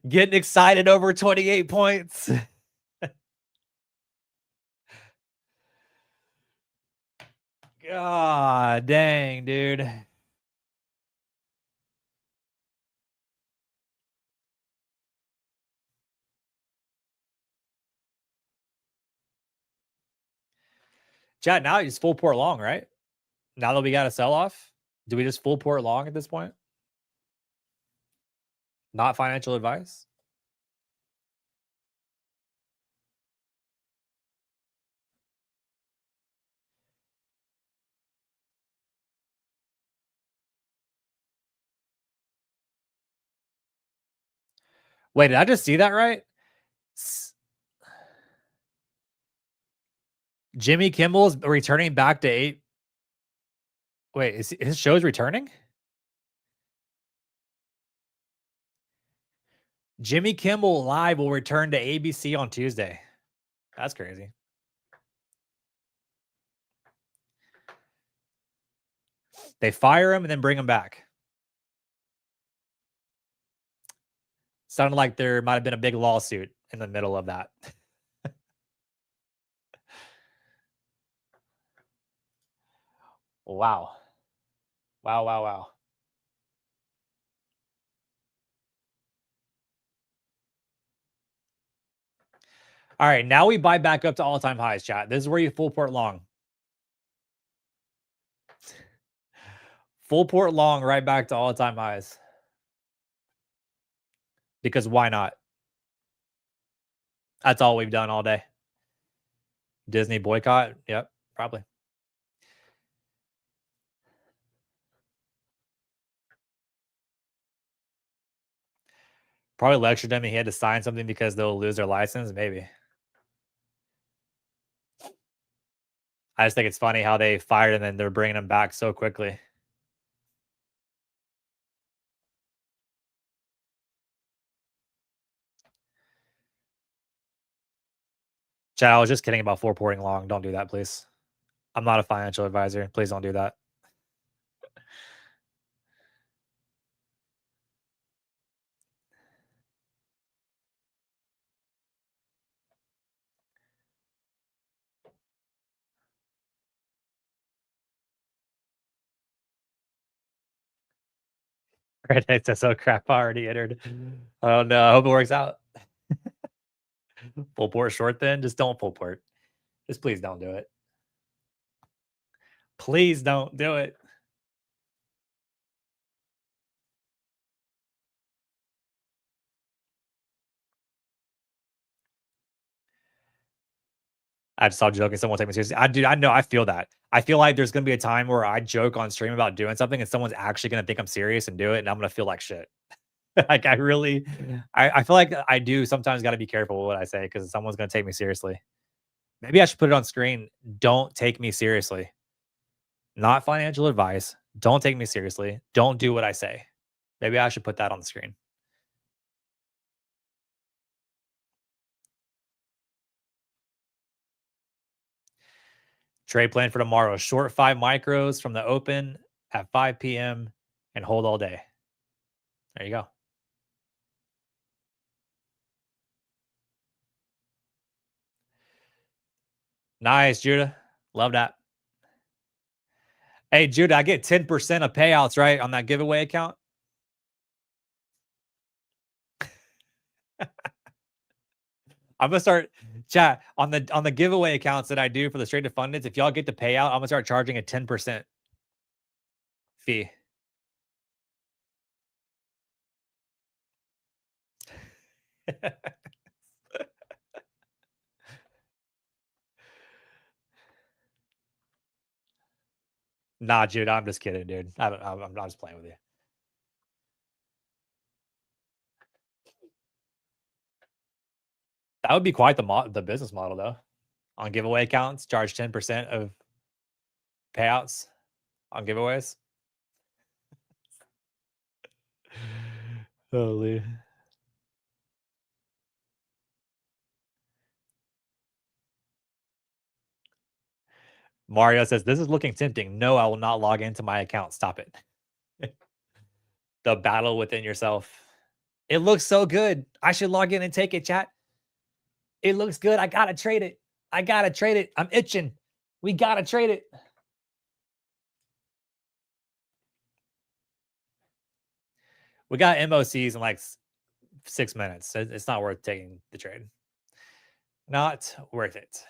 Getting excited over 28 points. God dang, dude. Chat, now it's full port long, right? Now that we got a sell off, do we just full port long at this point? Not financial advice? Wait, did I just see that right? Jimmy Kimmel's returning back to 8. Wait, is his show's returning? Jimmy Kimmel Live will return to ABC on Tuesday. That's crazy. They fire him and then bring him back. Sounded like there might have been a big lawsuit in the middle of that. Wow. Wow, wow, wow. All right, now we buy back up to all-time highs, chat. This is where you full port long. Full port long right back to all-time highs. Because why not? That's all we've done all day. Disney boycott? Yep, probably. Probably lectured him and he had to sign something because they'll lose their license, maybe. I just think it's funny how they fired him and they're bringing him back so quickly. Chat, I was just kidding about full porting long. Don't do that, please. I'm not a financial advisor. Please don't do that. Right, it's so crap already entered. Oh no, I hope it works out. Full port short then? Just don't full port. Just please don't do it. Please don't do it. I just stopped joking. Someone take me seriously. I know I feel that. I feel like there's gonna be a time where I joke on stream about doing something and someone's actually gonna think I'm serious and do it, and I'm gonna feel like shit. Like I really I feel like I do sometimes gotta be careful with what I say because someone's gonna take me seriously. Maybe I should put it on screen. Don't take me seriously. Not financial advice. Don't take me seriously. Don't do what I say. Maybe I should put that on the screen. Trade plan for tomorrow. Short 5 micros from the open at 5 p.m. and hold all day. There you go. Nice, Judah. Love that. Hey, Judah, I get 10% of payouts, right, on that giveaway account? I'm gonna start chat on the giveaway accounts that I do for the straight to fundeds. If y'all get the payout, I'm gonna start charging a 10% fee. Nah, Judah, I'm just kidding, dude. I'm just playing with you. That would be quite the business model, though. On giveaway accounts, charge 10% of payouts on giveaways. Holy. Mario says, "This is looking tempting. No, I will not log into my account. Stop it." The battle within yourself. It looks so good. I should log in and take it, chat. It looks good. I gotta trade it. I gotta trade it. I'm itching. We gotta trade it. We got MOCs in like 6 minutes. It's not worth taking the trade. Not worth it.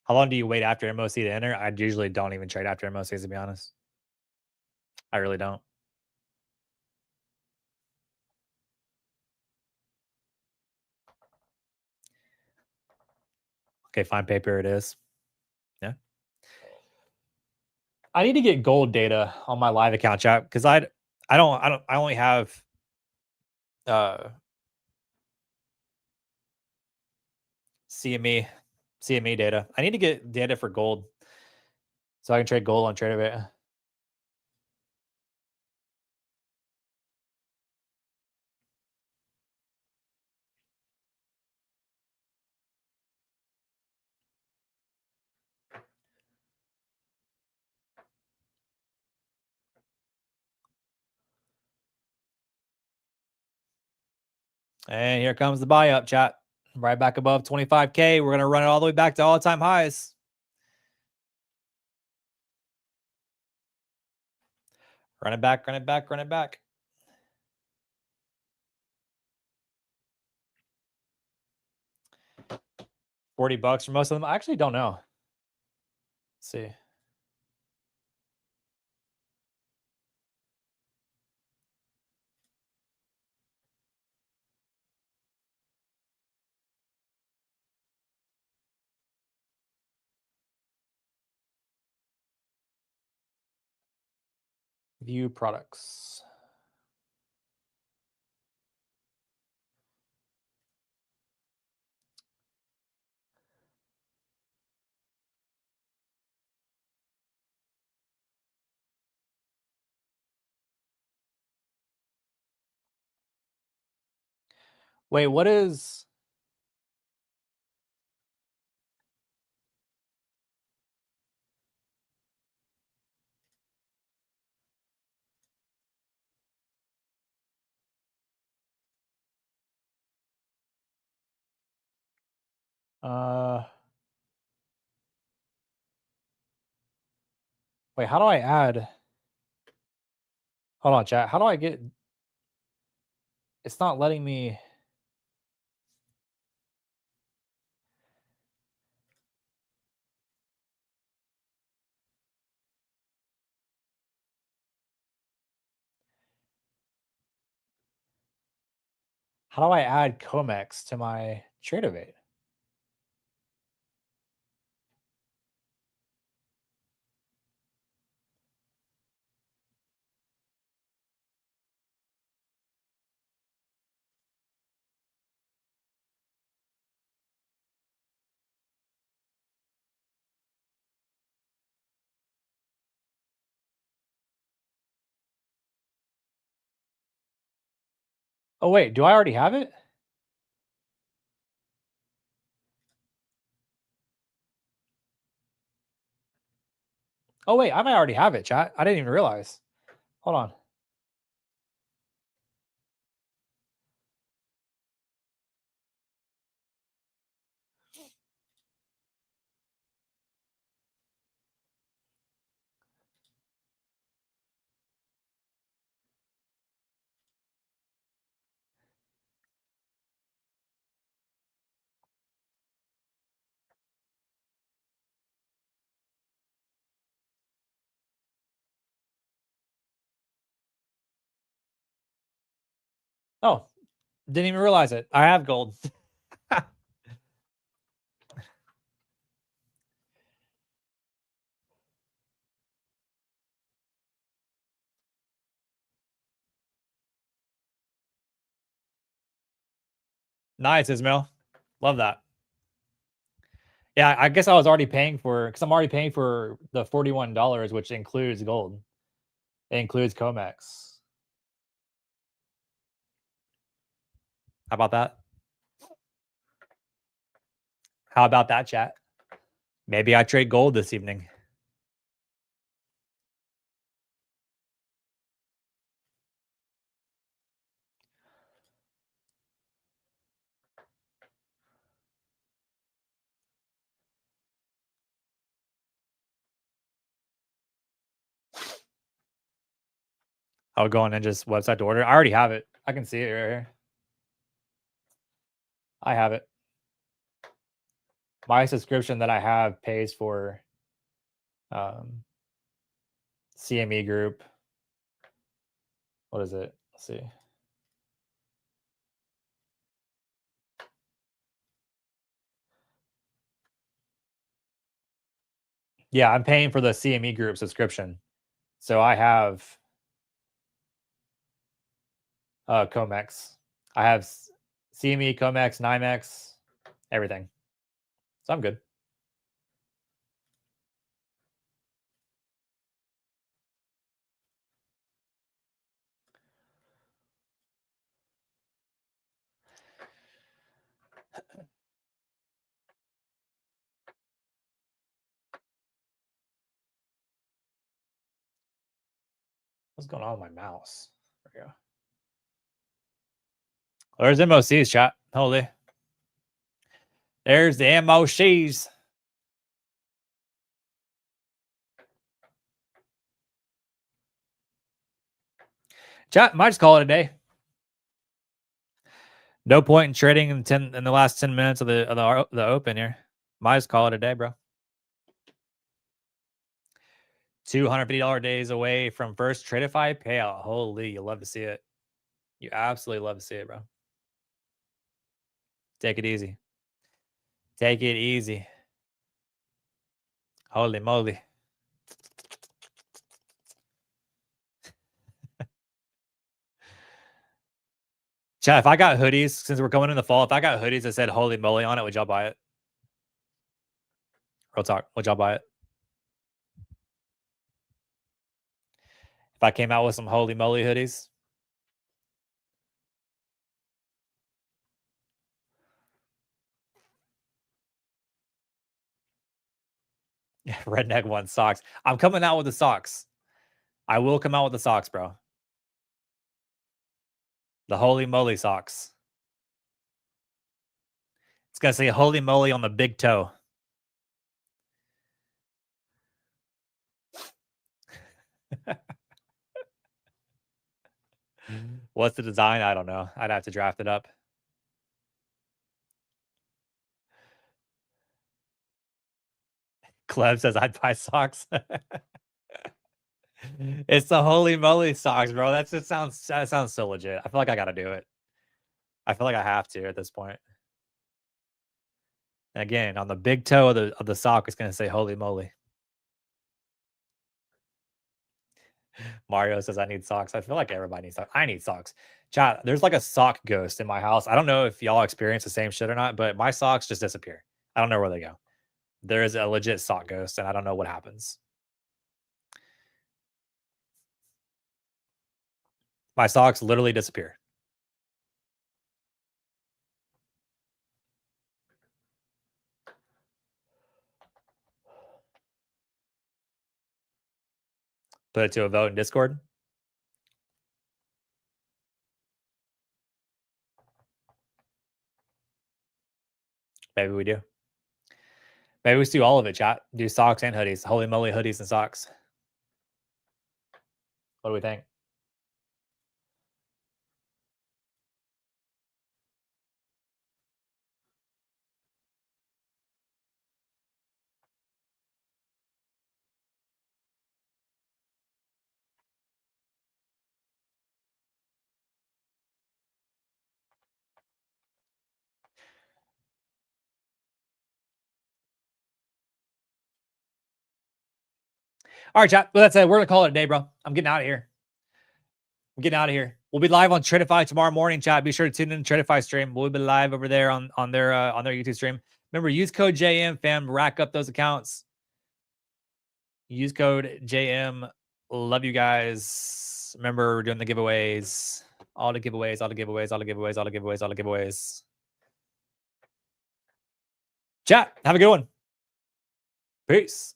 How long do you wait after MOC to enter? I usually don't even trade after MOCs, to be honest. I really don't. Okay, fine paper it is. Yeah. I need to get gold data on my live account chat because I only have uh CME CME data. I need to get data for gold so I can trade gold on Tradevate. And here comes the buy up chat. Right back above 25K. We're gonna run it all the way back to all-time highs. Run it back, run it back, run it back. 40 bucks for most of them. I actually don't know. Let's see. View products. Wait, what is uh wait, how do I add? Hold on, chat. How do I get it's not letting me how do I add Comex to my Tradevate? Oh wait, do I already have it? Oh wait, I might already have it, chat. I didn't even realize. Hold on. Oh, didn't even realize it. I have gold. Nice, Ismail. Love that. Yeah, I guess I was already paying for because I'm already paying for the $41, which includes gold. It includes Comex. How about that? How about that, chat? Maybe I trade gold this evening. I'll go on Ninja's website to order. I already have it. I can see it right here. I have it. My subscription that I have pays for CME group. What is it? Let's see. Yeah, I'm paying for the CME group subscription. So I have Comex. I have CME, Comex, NYMEX, everything. So I'm good. What's going on with my mouse? There we go. Oh, there's MOCs, chat. Holy. There's the MOCs. Chat, might just call it a day. No point in trading in the last 10 minutes of the open here. Might just call it a day, bro. $250 days away from first Tradeify payout. Holy, you love to see it. You absolutely love to see it, bro. Take it easy. Take it easy. Holy moly. Chat, if I got hoodies, since we're going in the fall, if I got hoodies that said holy moly on it, would y'all buy it? Real talk. Would y'all buy it? If I came out with some holy moly hoodies? Redneck one socks. I'm coming out with the socks. I will come out with the socks, bro. The holy moly socks. It's going to say holy moly on the big toe. What's the design? I don't know. I'd have to draft it up. Clem says I'd buy socks. It's the holy moly socks, bro. That sounds so legit. I feel like I gotta do it. I feel like I have to at this point. And again, on the big toe of the sock, it's gonna say holy moly. Mario says I need socks. I feel like everybody needs socks. I need socks. Chat, there's like a sock ghost in my house. I don't know if y'all experience the same shit or not, but my socks just disappear. I don't know where they go. There is a legit sock ghost, and I don't know what happens. My socks literally disappear. Put it to a vote in Discord. Maybe we do. Maybe we do all of it, chat. Do socks and hoodies. Holy moly, hoodies and socks. What do we think? All right, chat. Well, that's it. We're gonna call it a day, bro. I'm getting out of here. I'm getting out of here. We'll be live on Tradify tomorrow morning, chat. Be sure to tune in to Tradify stream. We'll be live over there on their YouTube stream. Remember, use code JM, fam. Rack up those accounts. Use code JM. Love you guys. Remember, we're doing the giveaways. All the giveaways, all the giveaways, all the giveaways, all the giveaways, all the giveaways. Chat, have a good one. Peace.